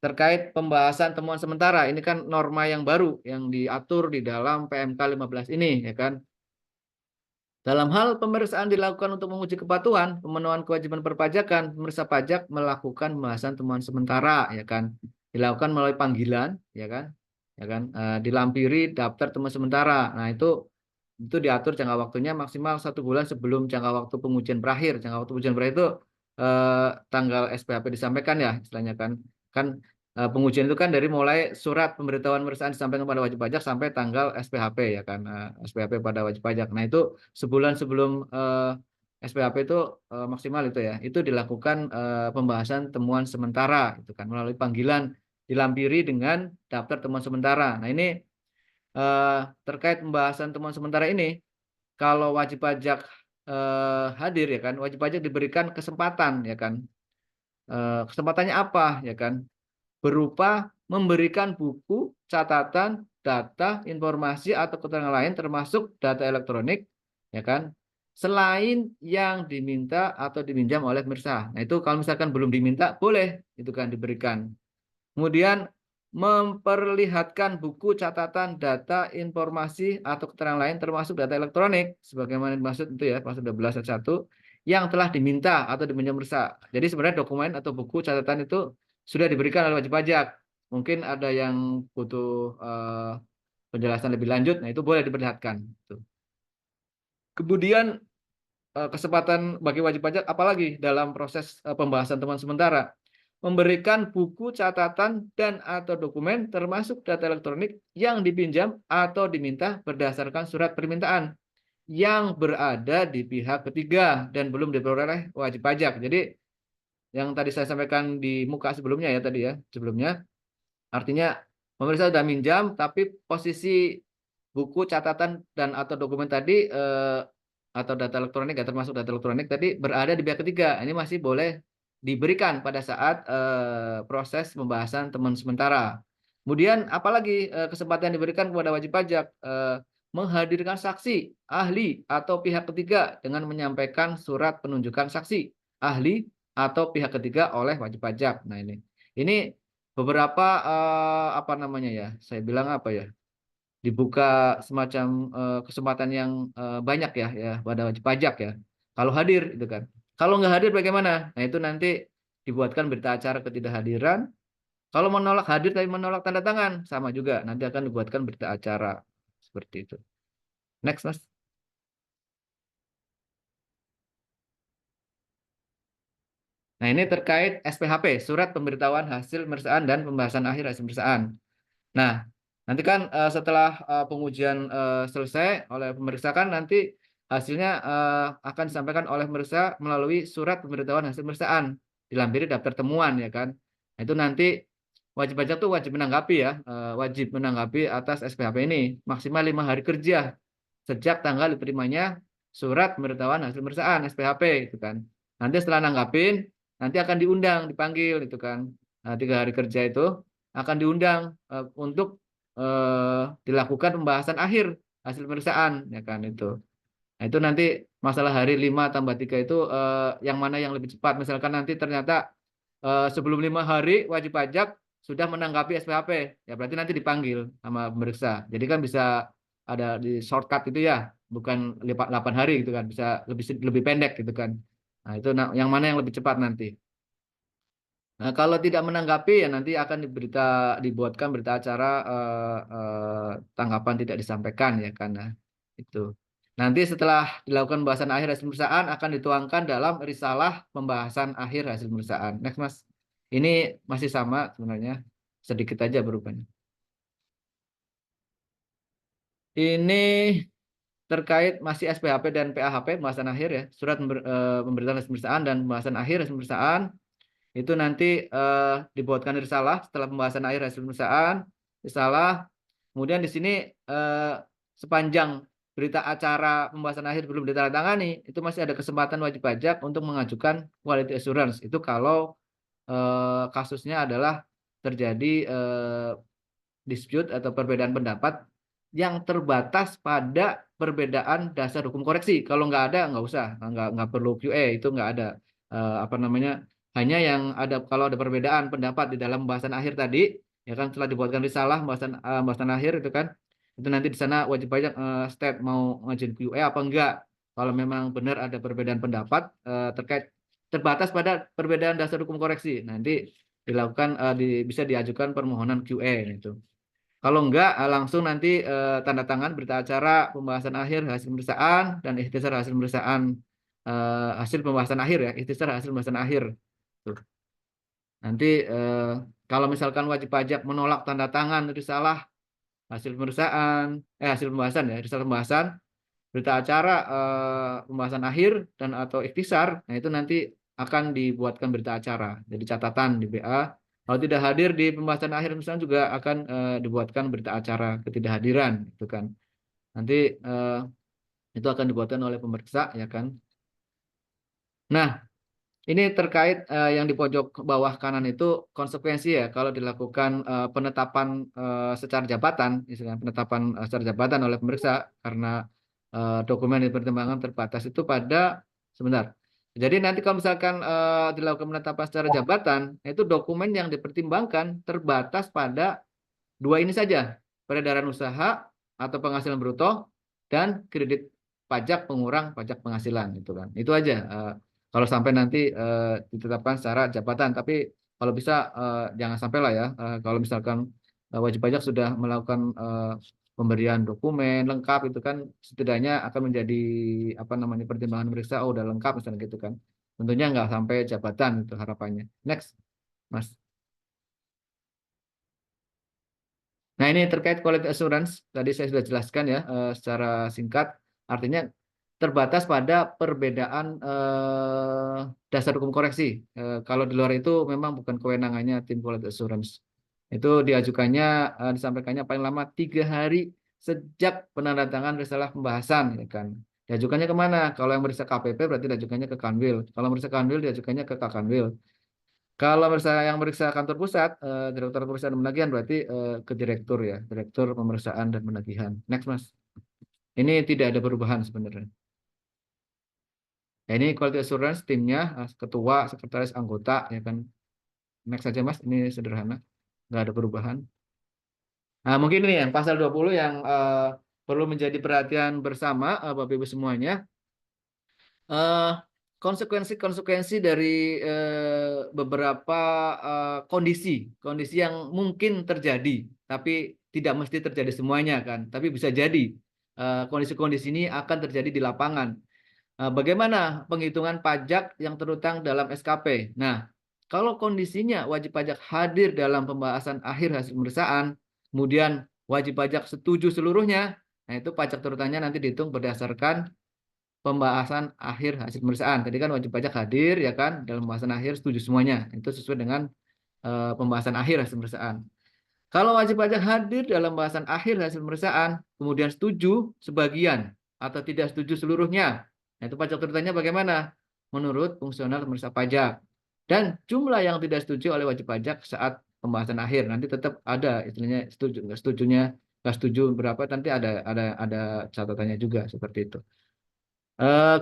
terkait pembahasan temuan sementara. Ini kan norma yang baru yang diatur di dalam PMK 15 ini, ya kan? Dalam hal pemeriksaan dilakukan untuk menguji kepatuhan, pemenuhan kewajiban perpajakan, pemeriksa pajak melakukan pembahasan temuan sementara, ya kan? Dilakukan melalui panggilan, ya kan? Ya kan? Dilampiri daftar temuan sementara. Nah, itu diatur jangka waktunya maksimal 1 bulan sebelum jangka waktu pengujian berakhir. Jangka waktu pengujian berakhir itu tanggal SPHP disampaikan ya, istilahnya kan. Kan pengujian itu kan dari mulai surat pemberitahuan pemeriksaan disampaikan pada wajib pajak sampai tanggal SPHP ya kan, SPHP pada wajib pajak. Nah itu sebulan sebelum SPHP itu maksimal itu ya, itu dilakukan pembahasan temuan sementara itu kan melalui panggilan dilampiri dengan daftar temuan sementara. Nah ini terkait pembahasan temuan sementara ini, kalau wajib pajak hadir ya kan, wajib pajak diberikan kesempatan ya kan. Kesempatannya apa ya kan? Berupa memberikan buku, catatan, data, informasi atau keterangan lain termasuk data elektronik ya kan, selain yang diminta atau diminjam oleh pemirsa. Nah, itu kalau misalkan belum diminta boleh itu kan diberikan. Kemudian memperlihatkan buku, catatan, data, informasi atau keterangan lain termasuk data elektronik sebagaimana dimaksud itu ya pasal 12 ayat 1 yang telah diminta atau diminjam pemirsa. Jadi sebenarnya dokumen atau buku catatan itu sudah diberikan oleh wajib pajak. Mungkin ada yang butuh penjelasan lebih lanjut, nah itu boleh diperlihatkan. Kemudian kesempatan bagi wajib pajak apalagi dalam proses pembahasan temuan sementara memberikan buku catatan dan atau dokumen termasuk data elektronik yang dipinjam atau diminta berdasarkan surat permintaan yang berada di pihak ketiga dan belum diperoleh wajib pajak. Jadi yang tadi saya sampaikan di muka sebelumnya ya tadi ya, sebelumnya artinya pemeriksa sudah minjam tapi posisi buku catatan dan atau dokumen tadi atau data elektronik ya termasuk data elektronik tadi berada di pihak ketiga. Ini masih boleh diberikan pada saat proses pembahasan temuan sementara. Kemudian apalagi kesempatan diberikan kepada wajib pajak menghadirkan saksi, ahli atau pihak ketiga dengan menyampaikan surat penunjukan saksi, ahli atau pihak ketiga oleh wajib pajak. Nah ini beberapa apa namanya ya, saya bilang apa ya, dibuka semacam kesempatan yang banyak ya, ya pada wajib pajak ya. Kalau hadir itu kan. Kalau nggak hadir bagaimana? Nah itu nanti dibuatkan berita acara ketidakhadiran. Kalau menolak hadir tapi menolak tanda tangan sama juga. Nanti akan dibuatkan berita acara seperti itu. Next, Mas. Nah ini terkait SPHP, Surat Pemberitahuan Hasil Pemeriksaan dan Pembahasan Akhir Hasil Pemeriksaan. Nah, nanti kan setelah pengujian selesai oleh pemeriksa kan nanti hasilnya akan disampaikan oleh pemeriksa melalui surat pemberitahuan hasil pemeriksaan dilampiri daftar temuan ya kan. Nah, itu nanti wajib pajak tuh wajib menanggapi ya, wajib menanggapi atas SPHP ini maksimal 5 hari kerja sejak tanggal diterimanya surat pemberitahuan hasil pemeriksaan SPHP itu kan. Nanti setelah nanggapin, nanti akan diundang, dipanggil itu kan. Nah, 3 hari kerja itu akan diundang untuk dilakukan pembahasan akhir hasil pemeriksaan ya kan itu. Nah, itu nanti masalah hari 5 tambah 3 itu yang mana yang lebih cepat. Misalkan nanti ternyata sebelum 5 hari wajib pajak sudah menanggapi SPHP, ya berarti nanti dipanggil sama pemeriksa. Jadi kan bisa ada di shortcut itu ya, bukan 8 hari gitu kan, bisa lebih lebih pendek gitu kan. Nah, itu yang mana yang lebih cepat nanti. Nah, kalau tidak menanggapi ya nanti akan dibuatkan berita acara tanggapan tidak disampaikan ya karena itu. Nanti setelah dilakukan pembahasan akhir hasil pemeriksaan akan dituangkan dalam risalah pembahasan akhir hasil pemeriksaan. Next, Mas. Ini masih sama sebenarnya, sedikit aja berubahnya. Ini terkait masih SPHP dan PAHP pembahasan akhir ya, surat pemberitahuan hasil pemeriksaan dan pembahasan akhir hasil pemeriksaan. Itu nanti dibuatkan risalah setelah pembahasan akhir hasil pemeriksaan, risalah. Kemudian di sini eh, sepanjang berita acara pembahasan akhir belum ditandatangani, itu masih ada kesempatan wajib pajak untuk mengajukan quality assurance. Itu kalau kasusnya adalah terjadi dispute atau perbedaan pendapat yang terbatas pada perbedaan dasar hukum koreksi. Kalau nggak ada, nggak usah, nggak perlu QA, itu nggak ada apa namanya. Hanya yang ada kalau ada perbedaan pendapat di dalam pembahasan akhir tadi, ya kan setelah dibuatkan risalah pembahasan akhir itu kan, itu nanti di sana wajib pajak state mau ngajuin QA apa enggak. Kalau memang benar ada perbedaan pendapat terkait terbatas pada perbedaan dasar hukum koreksi, nanti dilakukan bisa diajukan permohonan QA itu. Kalau enggak, langsung nanti tanda tangan berita acara pembahasan akhir hasil pemeriksaan dan ikhtisar hasil pemeriksaan hasil pembahasan akhir ya, ikhtisar hasil pembahasan akhir. Tuh. Nanti kalau misalkan wajib pajak menolak tanda tangan risalah hasil pemeriksaan, hasil pembahasan ya, risalah pembahasan, berita acara pembahasan akhir dan atau ikhtisar, nah itu nanti akan dibuatkan berita acara. Jadi catatan di BA. Kalau tidak hadir di pembahasan akhir misalnya juga akan dibuatkan berita acara ketidakhadiran, itu kan. Nanti itu akan dibuatkan oleh pemeriksa, ya kan. Nah, ini terkait yang di pojok bawah kanan itu konsekuensi ya kalau dilakukan penetapan secara jabatan, misalnya penetapan secara jabatan oleh pemeriksa karena dokumen yang dipertimbangkan terbatas itu pada sebentar. Jadi nanti kalau misalkan dilakukan penetapan secara jabatan, itu dokumen yang dipertimbangkan terbatas pada dua ini saja, peredaran usaha atau penghasilan bruto dan kredit pajak pengurang pajak penghasilan itu kan. Itu aja kalau sampai nanti ditetapkan secara jabatan, tapi kalau bisa jangan sampai lah ya. Kalau misalkan wajib pajak sudah melakukan pemberian dokumen lengkap itu kan setidaknya akan menjadi apa namanya pertimbangan meriksa oh udah lengkap misalnya gitu kan. Tentunya nggak sampai jabatan itu harapannya. Next, Mas. Nah, ini terkait quality assurance, tadi saya sudah jelaskan ya secara singkat, artinya terbatas pada perbedaan dasar hukum koreksi. Kalau di luar itu memang bukan kewenangannya tim quality assurance. Itu diajukannya, disampaikannya paling lama 3 hari sejak penandatangan risalah pembahasan, ya kan. Diajukannya kemana? Kalau yang meriksa KPP berarti diajukannya ke Kanwil. Kalau meriksa Kanwil diajukannya ke Kakanwil. Kalau misalnya yang meriksa kantor pusat, direktur pemeriksaan dan penagihan berarti ke direktur ya, direktur pemeriksaan dan penagihan. Next, Mas. Ini tidak ada perubahan sebenarnya. Ya, ini quality assurance timnya, ketua, sekretaris, anggota, ya kan. Next saja, Mas. Ini sederhana. nggak ada perubahan. Nah, mungkin ini yang pasal 20 yang perlu menjadi perhatian bersama Bapak Ibu semuanya. eh, Konsekuensi-konsekuensi dari beberapa kondisi yang mungkin terjadi, tapi tidak mesti terjadi semuanya kan, tapi bisa jadi kondisi-kondisi ini akan terjadi di lapangan. Bagaimana penghitungan pajak yang terutang dalam SKP? Nah, kalau kondisinya wajib pajak hadir dalam pembahasan akhir hasil pemeriksaan, kemudian wajib pajak setuju seluruhnya, nah itu pajak terutangnya nanti dihitung berdasarkan pembahasan akhir hasil pemeriksaan. Tadi kan wajib pajak hadir ya kan dalam pembahasan akhir setuju semuanya. Itu sesuai dengan pembahasan akhir hasil pemeriksaan. Kalau wajib pajak hadir dalam pembahasan akhir hasil pemeriksaan, kemudian setuju sebagian atau tidak setuju seluruhnya. Nah, itu pajak terutangnya bagaimana? Menurut fungsional pemeriksa pajak. Dan jumlah yang tidak setuju oleh wajib pajak saat pembahasan akhir nanti tetap ada istilahnya setuju nggak setujunya nggak setuju berapa nanti ada catatannya juga seperti itu.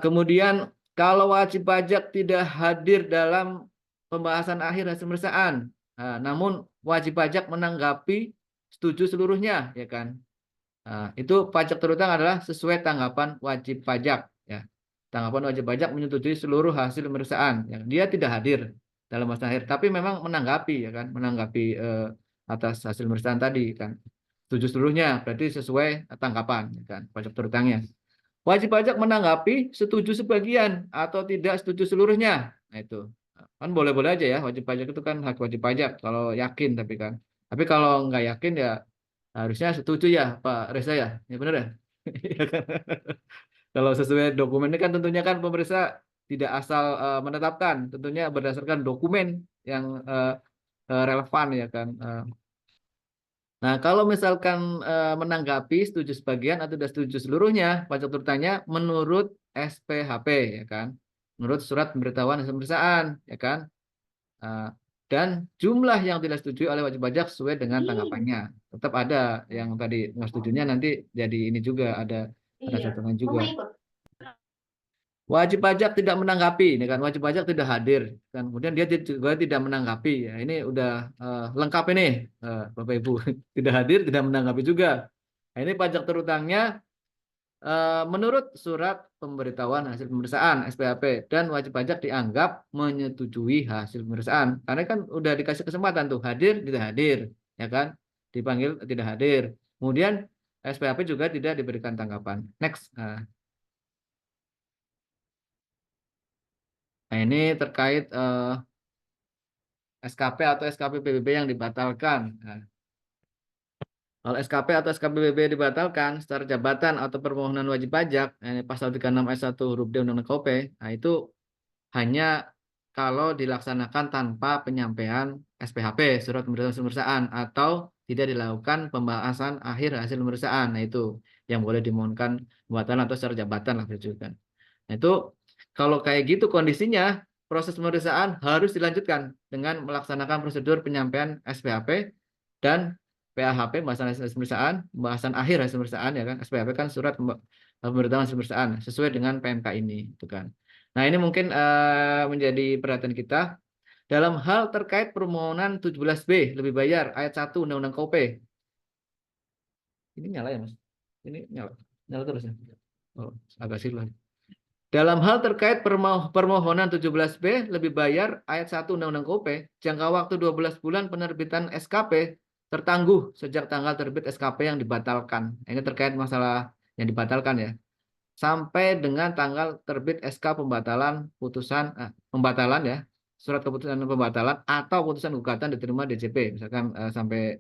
Kemudian kalau wajib pajak tidak hadir dalam pembahasan akhir hasil pemeriksaan, namun wajib pajak menanggapi setuju seluruhnya, ya kan? Itu pajak terutang adalah sesuai tanggapan wajib pajak, ya. Tanggapan wajib pajak menyetujui seluruh hasil pemeriksaan, ya. Dia tidak hadir dalam masa akhir, tapi memang menanggapi, ya kan? Menanggapi atas hasil pemeriksaan tadi, kan? Setuju seluruhnya, berarti sesuai tanggapan, ya kan? Pajak terutangnya. Wajib pajak menanggapi setuju sebagian atau tidak setuju seluruhnya. Nah itu kan boleh-boleh aja ya, wajib pajak itu kan hak wajib pajak kalau yakin tapi kan. Tapi kalau nggak yakin ya harusnya setuju ya Pak Reza ya. Ya benar ya? Iya kan? Kalau sesuai dokumen ini kan tentunya kan pemeriksa tidak asal menetapkan, tentunya berdasarkan dokumen yang relevan ya kan. Nah, kalau misalkan menanggapi setuju sebagian atau tidak setuju seluruhnya, pajak terutangnya menurut SPHP, ya kan? Menurut surat pemberitahuan hasil pemeriksaan, ya kan? Uh, dan jumlah yang tidak setuju oleh wajib pajak sesuai dengan tanggapannya. Tetap ada yang tadi nggak setujunya nanti jadi ini juga ada catatan juga. Wajib pajak tidak menanggapi, ini kan wajib pajak tidak hadir, kan kemudian dia juga tidak menanggapi. Ya, ini udah lengkap ini, Bapak Ibu, tidak hadir, tidak menanggapi juga. Nah, ini pajak terutangnya menurut surat pemberitahuan hasil pemeriksaan (SPHP) dan wajib pajak dianggap menyetujui hasil pemeriksaan, karena kan udah dikasih kesempatan tuh hadir, tidak hadir, ya kan, dipanggil tidak hadir. Kemudian SPHP juga tidak diberikan tanggapan. Next. Nah, ini terkait SKP atau SKP PBB yang dibatalkan. Nah, kalau SKP atau SKP PBB dibatalkan secara jabatan atau permohonan wajib pajak, nah, ini pasal 36 ayat 1 huruf D Undang-Undang KUP, nah itu hanya kalau dilaksanakan tanpa penyampaian SPHP, surat pemberitahuan pemeriksaan, atau tidak dilakukan pembahasan akhir hasil pemeriksaan. Nah, itu yang boleh dimohonkan pembatalan atau secara jabatan lah kan. Nah, itu kalau kayak gitu kondisinya, proses pemeriksaan harus dilanjutkan dengan melaksanakan prosedur penyampaian SPHP dan PAHP, pembahasan hasil pemeriksaan, pembahasan akhir hasil pemeriksaan, ya kan. SPHP kan surat pemberitahuan hasil pemeriksaan sesuai dengan PMK ini, itu kan. Nah, ini mungkin menjadi perhatian kita dalam hal terkait permohonan 17B lebih bayar ayat 1 Undang-Undang KUP. Ini nyala ya, Mas? Ini nyala. Nyala terus ya. Oh, agak silau. Dalam hal terkait permohonan 17B lebih bayar ayat 1 Undang-Undang KUP, jangka waktu 12 bulan penerbitan SKP tertangguh sejak tanggal terbit SKP yang dibatalkan. Ini terkait masalah yang dibatalkan ya. Sampai dengan tanggal terbit SK pembatalan pembatalan ya, surat keputusan pembatalan atau putusan gugatan diterima DJP, misalkan sampai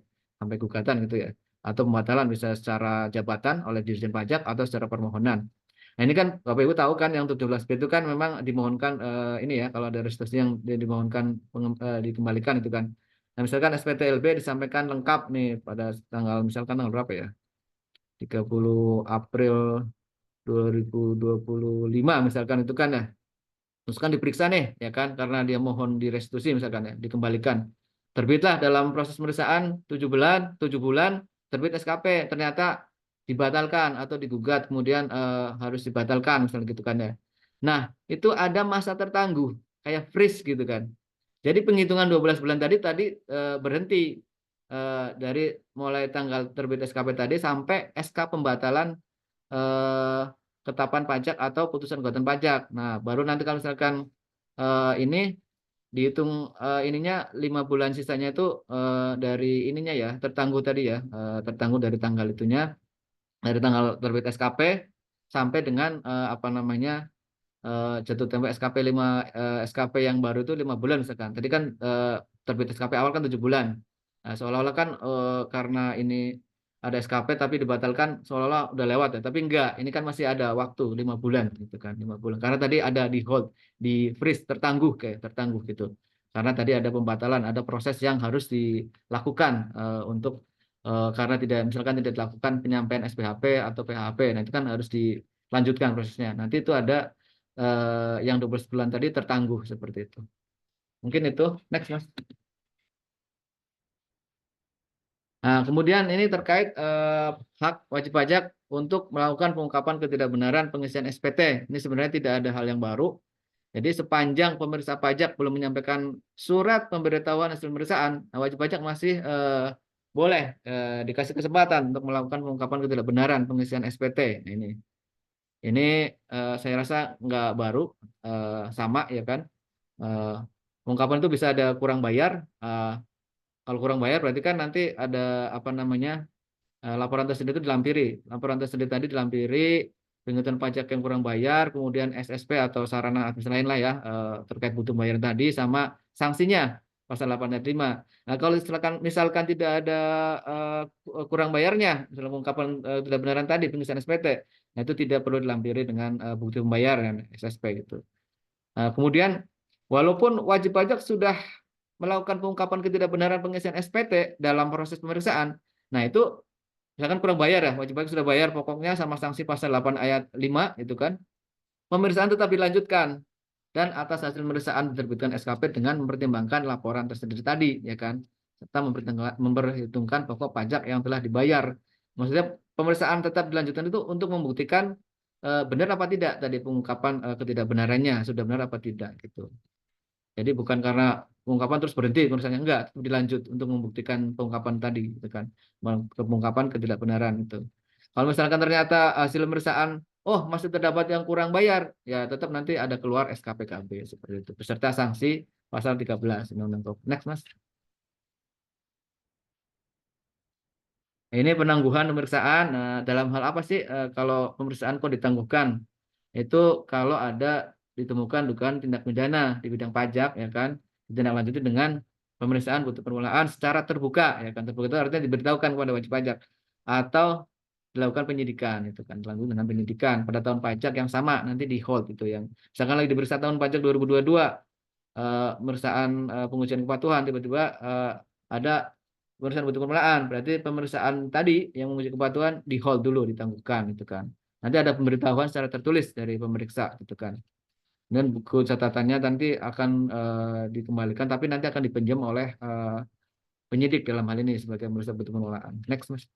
gugatan gitu ya. Atau pembatalan bisa secara jabatan oleh Dirjen Pajak atau secara permohonan. Nah, ini kan Bapak Ibu tahu kan yang 17B itu kan memang dimohonkan ini ya, kalau ada restitusi yang dimohonkan dikembalikan itu kan. Nah, misalkan SPTLB disampaikan lengkap nih pada tanggal misalkan tanggal berapa ya? 30 April 2025 misalkan itu kan ya. Terus kan diperiksa nih ya kan karena dia mohon direstitusi misalkan ya, dikembalikan. Terbitlah dalam proses pemeriksaan 7 bulan terbit SKP, ternyata dibatalkan atau digugat kemudian harus dibatalkan misalnya gitu kan ya. Nah, itu ada masa tertangguh kayak freeze gitu kan. Jadi penghitungan 12 bulan tadi berhenti dari mulai tanggal terbit SKP tadi sampai SK pembatalan eh, ketetapan pajak atau putusan gugatan pajak. Nah, baru nanti kalau misalkan ini dihitung ininya 5 bulan sisanya itu dari ininya ya tertangguh tadi ya, tertangguh dari tanggal itunya, dari tanggal terbit SKP sampai dengan apa namanya, jatuh tempo SKP 5, SKP yang baru itu 5 bulan misalkan. Tadi kan terbit SKP awal kan 7 bulan. Nah, seolah-olah kan karena ini ada SKP tapi dibatalkan seolah-olah udah lewat ya. Tapi enggak, ini kan masih ada waktu 5 bulan gitu kan, 5 bulan. Karena tadi ada di hold, di freeze, tertangguh kayak tertangguh gitu. Karena tadi ada pembatalan, ada proses yang harus dilakukan untuk karena tidak misalkan tidak dilakukan penyampaian SPHP atau PHP. Nah, itu kan harus dilanjutkan prosesnya. Nanti itu ada yang 12 bulan tadi tertangguh seperti itu. Mungkin itu. Next, Mas. Nah, kemudian ini terkait hak wajib pajak untuk melakukan pengungkapan ketidakbenaran pengisian SPT. Ini sebenarnya tidak ada hal yang baru. Jadi sepanjang pemeriksa pajak belum menyampaikan surat pemberitahuan hasil pemeriksaan, nah, wajib pajak masih boleh dikasih kesempatan untuk melakukan pengungkapan ketidakbenaran pengisian SPT. Nah, ini saya rasa nggak baru, sama ya kan. Eh, Pengungkapan itu bisa ada kurang bayar. Kalau kurang bayar berarti kan nanti ada apa namanya, laporan tersebut itu dilampiri. Laporan tersebut tadi dilampiri penghutang pajak yang kurang bayar, kemudian SSP atau sarana administrasi lain lah ya, terkait butuh bayar tadi sama sanksinya pasal 8 ayat 5. Nah, kalau misalkan tidak ada kurang bayarnya, misalnya pengungkapan tidak benaran tadi pengisian SPT, nah itu tidak perlu dilampiri dengan bukti pembayaran SSP gitu. Nah, kemudian walaupun wajib pajak sudah melakukan pengungkapan ketidakbenaran pengisian SPT dalam proses pemeriksaan, nah itu misalkan kurang bayar ya, wajib pajak sudah bayar pokoknya sama sanksi pasal 8 ayat 5 itu kan, pemeriksaan tetap dilanjutkan dan atas hasil pemeriksaan diterbitkan SKP dengan mempertimbangkan laporan tersendiri tadi ya kan, serta memperhitungkan pokok pajak yang telah dibayar. Maksudnya pemeriksaan tetap dilanjutkan itu untuk membuktikan benar apa tidak tadi pengungkapan ketidakbenarannya, sudah benar apa tidak gitu. Jadi bukan karena pengungkapan terus berhenti pemeriksaannya, enggak, dilanjut untuk membuktikan pengungkapan tadi gitu kan. Pengungkapan ketidakbenaran itu. Kalau misalkan ternyata hasil pemeriksaan oh masih terdapat yang kurang bayar, ya tetap nanti ada keluar SKPKB seperti itu beserta sanksi pasal 13 Undang-Undang Keuangan. Next, Mas. Ini penangguhan pemeriksaan. Nah, dalam hal apa sih kalau pemeriksaan kok ditangguhkan? Itu kalau ada ditemukan dugaan tindak pidana di bidang pajak ya kan, ditindaklanjuti dengan pemeriksaan bukti permulaan secara terbuka ya kan. Terbuka itu artinya diberitahukan kepada wajib pajak atau dilakukan penyidikan itu kan, dilakukan dengan penyidikan pada tahun pajak yang sama nanti di hold itu yang misalkan lagi diperiksa tahun pajak 2022, pemeriksaan pengujian kepatuhan tiba-tiba ada pemeriksaan bukti permulaan, berarti pemeriksaan tadi yang menguji kepatuhan di hold dulu, ditangguhkan itu kan. Nanti ada pemberitahuan secara tertulis dari pemeriksa gitu kan. Dan buku catatannya nanti akan dikembalikan, tapi nanti akan dipinjam oleh penyidik dalam hal ini sebagai pemeriksa bukti permulaan. Next, Mas.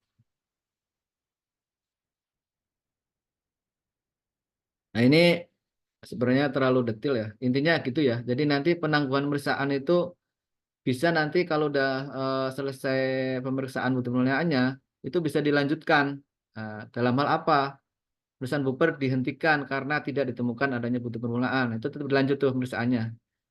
Nah, ini sebenarnya terlalu detail ya. Intinya gitu ya. Jadi nanti penangguhan pemeriksaan itu bisa nanti kalau udah selesai pemeriksaan bukti permulaan itu bisa dilanjutkan. Dalam hal apa? Pemeriksaan buper dihentikan karena tidak ditemukan adanya bukti permulaan. Itu tetap berlanjut tuh pemeriksaannya.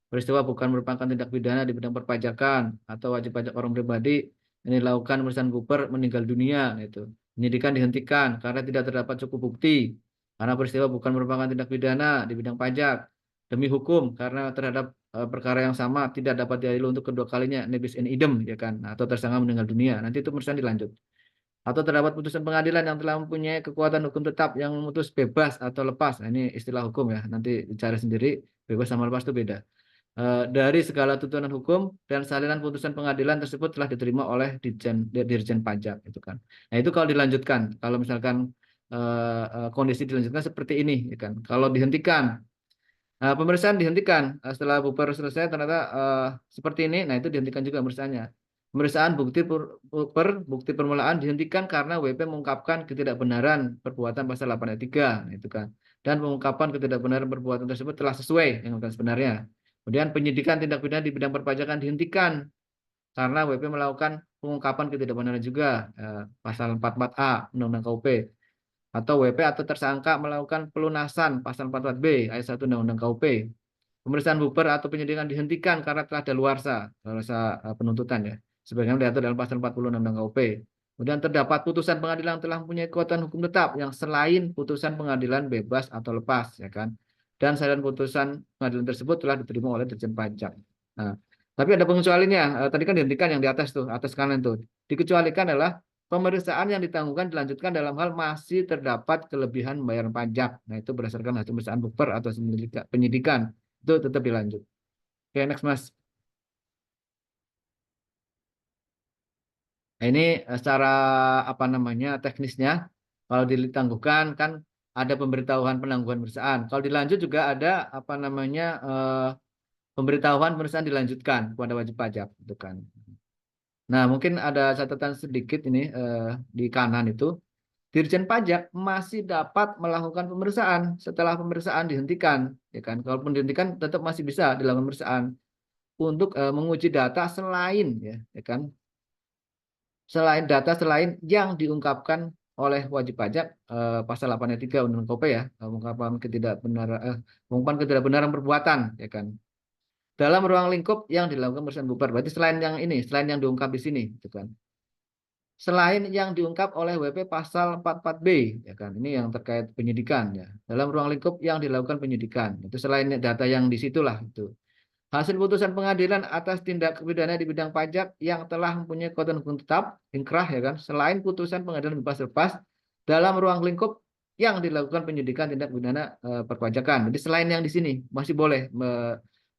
Peristiwa bukan merupakan tindak pidana di bidang perpajakan atau wajib pajak orang pribadi yang dilakukan pemeriksaan buper meninggal dunia. Nah, itu penyidikan dihentikan karena tidak terdapat cukup bukti. Karena peristiwa bukan merupakan tindak pidana di bidang pajak demi hukum karena terhadap perkara yang sama tidak dapat diadili untuk kedua kalinya nebis in idem ya kan, atau tersangka meninggal dunia. Nanti itu pemeriksaan dilanjut atau terdapat putusan pengadilan yang telah mempunyai kekuatan hukum tetap yang memutus bebas atau lepas. Nah, ini istilah hukum ya, nanti dicari sendiri, bebas sama lepas itu beda. Dari segala tuntutan hukum dan salinan putusan pengadilan tersebut telah diterima oleh Dirjen Pajak itu kan. Nah, itu kalau dilanjutkan, kalau misalkan kondisi dilanjutkan seperti ini ya kan. Kalau dihentikan, pemeriksaan dihentikan setelah bubar selesai ternyata seperti ini, nah itu dihentikan juga pemeriksaannya. Pemeriksaan bukti permulaan dihentikan karena WP mengungkapkan ketidakbenaran perbuatan pasal 8 ayat 3 itu kan. Dan pengungkapan ketidakbenaran perbuatan tersebut telah sesuai dengan sebenarnya. Kemudian penyidikan tindak pidana di bidang perpajakan dihentikan karena WP melakukan pengungkapan ketidakbenaran juga, pasal 44A Undang-Undang KUP, atau WP atau tersangka melakukan pelunasan pasal 44B ayat 1 Undang-Undang KUP. Pemeriksaan buper atau penyidikan dihentikan karena telah daluarsa, penuntutan ya, sebagaimana diatur dalam pasal 40 Undang-Undang KUP. Kemudian terdapat putusan pengadilan telah mempunyai kekuatan hukum tetap yang selain putusan pengadilan bebas atau lepas, ya kan. Dan salinan putusan pengadilan tersebut telah diterima oleh Dirjen Pajak. Nah, tapi ada pengecualiannya. Tadi kan dihentikan yang di atas tuh, atas kanan tuh. Dikecualikan adalah pemeriksaan yang ditangguhkan dilanjutkan dalam hal masih terdapat kelebihan pembayaran pajak. Nah, itu berdasarkan hasil pemeriksaan buper atau penyidikan. Itu tetap dilanjut. Oke, next Mas. Nah, ini secara apa namanya teknisnya, kalau ditangguhkan kan ada pemberitahuan penangguhan pemeriksaan. Kalau dilanjut juga ada apa namanya pemberitahuan pemeriksaan dilanjutkan kepada wajib pajak, gitu kan. Nah, mungkin ada catatan sedikit ini di kanan itu. Dirjen Pajak masih dapat melakukan pemeriksaan setelah pemeriksaan dihentikan, ya kan? Kalaupun dihentikan tetap masih bisa dilakukan pemeriksaan untuk menguji data selain ya kan? Selain yang diungkapkan oleh wajib pajak pasal 8 ayat 3 Undang-Undang KUP ya, pengungkapan ketidakbenaran perbuatan, ya kan? Dalam ruang lingkup yang dilakukan pemeriksaan bubar. Berarti selain yang ini, selain yang diungkap di sini, gitu kan? Selain yang diungkap oleh WP pasal 44B, ya kan, ini yang terkait penyidikan ya, dalam ruang lingkup yang dilakukan penyidikan, itu selain data yang di situlah itu. Hasil putusan pengadilan atas tindak pidana di bidang pajak yang telah mempunyai kekuatan hukum tetap, inkrah, ya kan, selain putusan pengadilan bebas lepas dalam ruang lingkup yang dilakukan penyidikan tindak pidana perpajakan. Jadi selain yang di sini masih boleh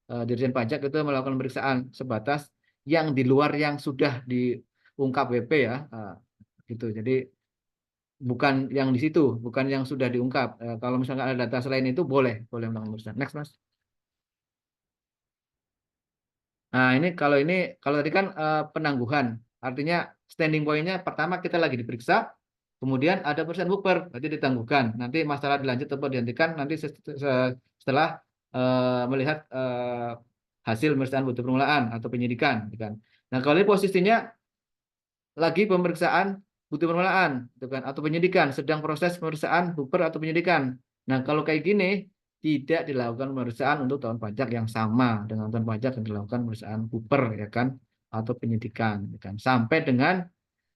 Dirjen Pajak itu melakukan pemeriksaan sebatas yang di luar yang sudah diungkap WP ya, gitu. Jadi bukan yang di situ, bukan yang sudah diungkap. Kalau misalkan ada data selain itu boleh melakukan pemeriksaan. Next, Mas. Nah, kalau tadi kan penangguhan, artinya standing point-nya pertama kita lagi diperiksa, kemudian ada persen buper, berarti ditangguhkan. Nanti masalah dilanjut atau dihentikan nanti setelah melihat hasil pemeriksaan bukti permulaan atau penyidikan, gitu kan. Nah, kalau ini posisinya lagi pemeriksaan bukti permulaan, gitu kan, atau penyidikan, sedang proses pemeriksaan buper atau penyidikan. Nah, kalau kayak gini tidak dilakukan pemeriksaan untuk tahun pajak yang sama dengan tahun pajak yang dilakukan pemeriksaan buper, ya kan, atau penyidikan, ya kan, sampai dengan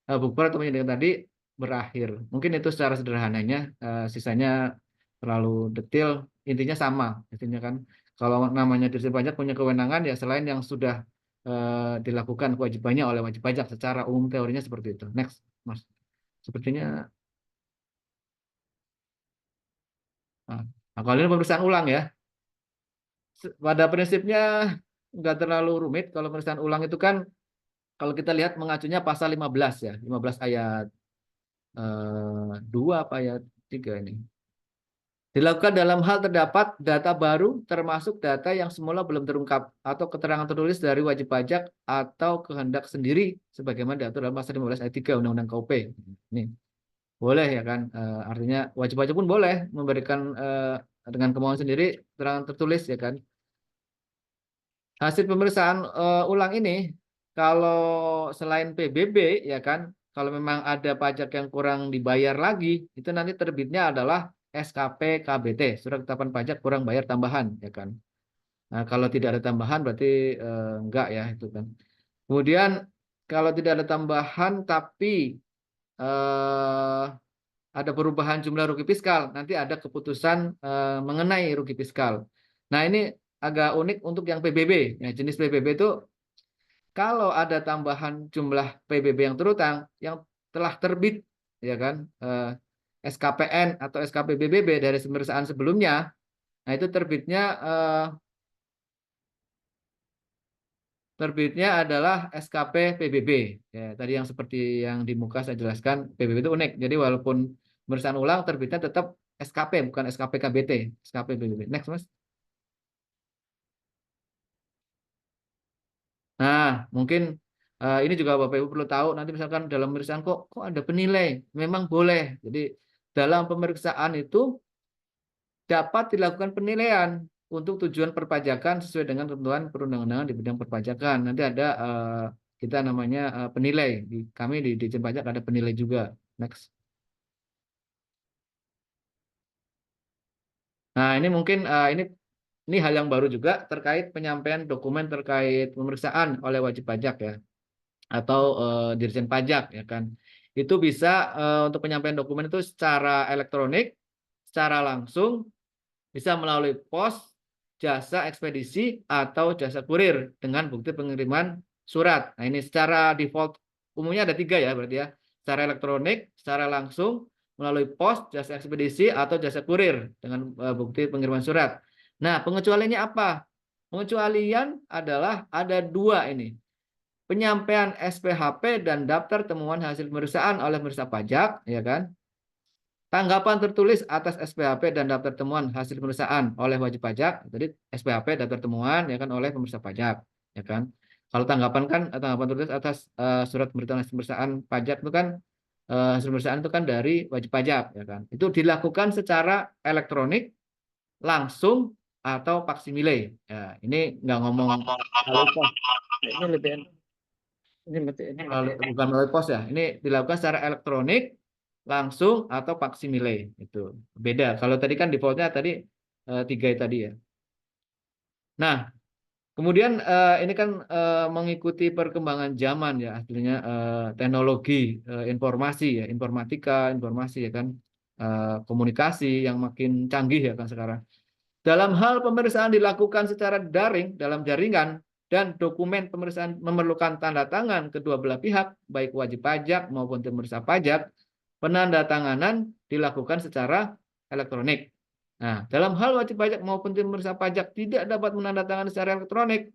buper atau penyidikan tadi berakhir. Mungkin itu secara sederhananya, sisanya terlalu detail, intinya sama, intinya kan kalau namanya Dirjen Pajak punya kewenangan ya selain yang sudah dilakukan kewajibannya oleh wajib pajak secara umum teorinya seperti itu. Next, Mas. Sepertinya nah, kalau ini pemeriksaan ulang ya. Pada prinsipnya nggak terlalu rumit. Kalau pemeriksaan ulang itu kan kalau kita lihat mengacunya pasal 15 ya, 15 ayat 2 apa ayat 3 ini. Dilakukan dalam hal terdapat data baru termasuk data yang semula belum terungkap atau keterangan tertulis dari wajib pajak atau kehendak sendiri sebagaimana diatur dalam pasal 15 ayat 3 Undang-Undang KUP. Ini boleh ya kan. Artinya wajib pajak pun boleh memberikan dengan kemauan sendiri keterangan tertulis, ya kan. Hasil pemeriksaan ulang ini kalau selain PBB, ya kan, kalau memang ada pajak yang kurang dibayar lagi, itu nanti terbitnya adalah SKP KBT, Surat Ketetapan Pajak Kurang Bayar Tambahan, ya kan. Nah, kalau tidak ada tambahan berarti enggak ya itu kan. Kemudian kalau tidak ada tambahan tapi eh, ada perubahan jumlah rugi fiskal, nanti ada keputusan mengenai rugi fiskal. Nah, ini agak unik untuk yang PBB. Ya, jenis PBB itu kalau ada tambahan jumlah PBB yang terutang yang telah terbit, ya kan, SKPN atau SKP BBB dari pemeriksaan sebelumnya, nah itu terbitnya adalah SKP PBB. Ya, tadi yang seperti yang di muka saya jelaskan, PBB itu unik. Jadi walaupun pemeriksaan ulang terbitnya tetap SKP bukan SKP KBT, SKP PBB. Next, Mas. Nah, mungkin ini juga Bapak Ibu perlu tahu nanti misalkan dalam pemeriksaan kok ada penilai, memang boleh. Jadi dalam pemeriksaan itu dapat dilakukan penilaian untuk tujuan perpajakan sesuai dengan ketentuan perundang-undangan di bidang perpajakan. Nanti ada kita namanya penilai. Kami di Ditjen Pajak ada penilai juga. Next. Nah, ini mungkin ini hal yang baru juga terkait penyampaian dokumen terkait pemeriksaan oleh wajib pajak ya, atau Dirjen Pajak ya kan. Itu bisa untuk penyampaian dokumen itu secara elektronik, secara langsung, bisa melalui pos, jasa ekspedisi, atau jasa kurir dengan bukti pengiriman surat. Nah, ini secara default umumnya ada tiga ya berarti ya. Secara elektronik, secara langsung, melalui pos, jasa ekspedisi, atau jasa kurir dengan bukti pengiriman surat. Nah, pengecualiannya apa? Pengecualian adalah ada dua ini. Penyampaian SPHP dan daftar temuan hasil pemeriksaan oleh pemeriksa pajak, ya kan? Tanggapan tertulis atas SPHP dan daftar temuan hasil pemeriksaan oleh wajib pajak. Jadi SPHP daftar temuan ya kan oleh pemeriksa pajak, ya kan. Kalau tanggapan kan tanggapan tertulis atas surat pemberitahuan hasil pemeriksaan pajak itu kan hasil pemeriksaan itu kan dari wajib pajak, ya kan. Itu dilakukan secara elektronik, langsung atau faksimile. Ya, ini nggak ngomong melalui pos. Ini lebih ini bukan melalui pos ya. Ini dilakukan secara elektronik, langsung atau faksimile itu beda. Kalau tadi kan defaultnya tadi tiga tadi ya. Nah, kemudian ini kan mengikuti perkembangan zaman ya, artinya teknologi informasi ya, informatika, informasi ya kan, komunikasi yang makin canggih ya kan sekarang. Dalam hal pemeriksaan dilakukan secara daring dalam jaringan dan dokumen pemeriksaan memerlukan tanda tangan kedua belah pihak, baik wajib pajak maupun pemeriksa pajak, penandatanganan dilakukan secara elektronik. Nah, dalam hal wajib pajak maupun pemeriksa pajak tidak dapat menandatangani secara elektronik,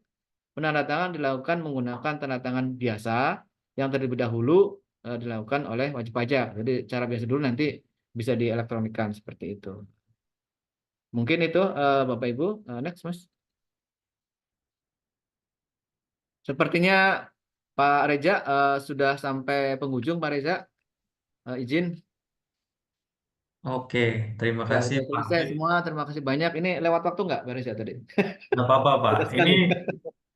penandatangan dilakukan menggunakan tanda tangan biasa yang terlebih dahulu dilakukan oleh wajib pajak. Jadi cara biasa dulu nanti bisa dielektronikan seperti itu. Mungkin itu Bapak Ibu. Next, Mas. Sepertinya Pak Reza sudah sampai penghujung, Pak Reza. Izin. Oke, terima Ya, kasih sudah Pak. selesai semua. Terima kasih banyak. Ini lewat waktu nggak, Pak Reza tadi? Nggak apa-apa Pak. Tegaskan Ini ya.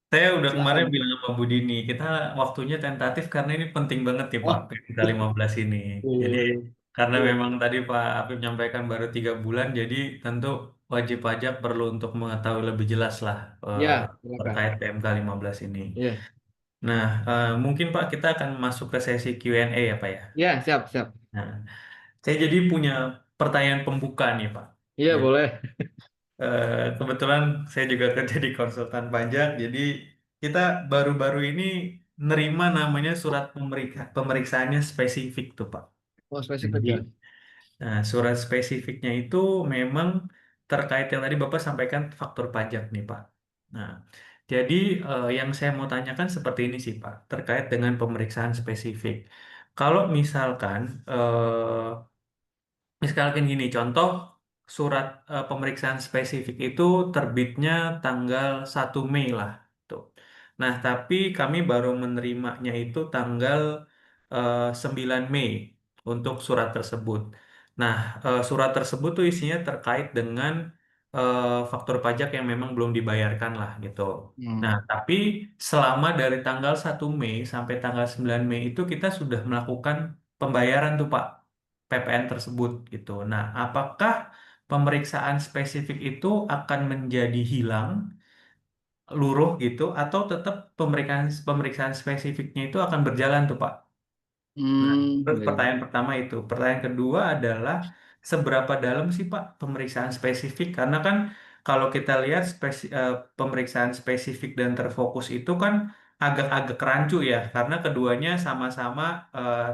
saya udah kemarin Silakan. bilang sama Bu Dini, kita waktunya tentatif karena ini penting banget nih Pak, Oh, PK 15 ini. Jadi iya, karena iya. memang tadi Pak Apip menyampaikan baru 3 bulan, jadi tentu wajib pajak perlu untuk mengetahui lebih jelas lah Ya, silakan. terkait PMK 15 ini. Iya, Nah, mungkin Pak kita akan masuk ke sesi Q&A ya Pak ya. ya, siap, siap. Nah, saya jadi punya pertanyaan pembuka nih Pak. Iya, Jadi boleh. kebetulan saya juga kerja di konsultan pajak, jadi kita baru-baru ini nerima namanya surat pemeriksaannya spesifik tuh Pak. Oh, spesifik Jadi, ya. nah, surat spesifiknya itu memang terkait yang tadi Bapak sampaikan faktur pajak nih Pak. Nah, jadi yang saya mau tanyakan seperti ini sih Pak, terkait dengan pemeriksaan spesifik. Kalau misalkan misalkan gini, contoh surat pemeriksaan spesifik itu terbitnya tanggal 1 Mei lah. Tuh. Nah, tapi kami baru menerimanya itu tanggal 9 Mei untuk surat tersebut. Nah, surat tersebut tuh isinya terkait dengan faktur pajak yang memang belum dibayarkan lah gitu. Nah, Hmm. tapi selama dari tanggal 1 Mei sampai tanggal 9 Mei itu kita sudah melakukan pembayaran tuh Pak. PPN tersebut gitu. Nah, apakah pemeriksaan spesifik itu akan menjadi hilang, luruh gitu, atau tetap pemeriksaan pemeriksaan spesifiknya itu akan berjalan tuh Pak? Nah, Hmm, terus ya, ya. pertanyaan pertama itu. Pertanyaan kedua adalah seberapa dalam sih Pak pemeriksaan spesifik? Karena kan kalau kita lihat pemeriksaan spesifik dan terfokus itu kan agak-agak rancu ya, karena keduanya sama-sama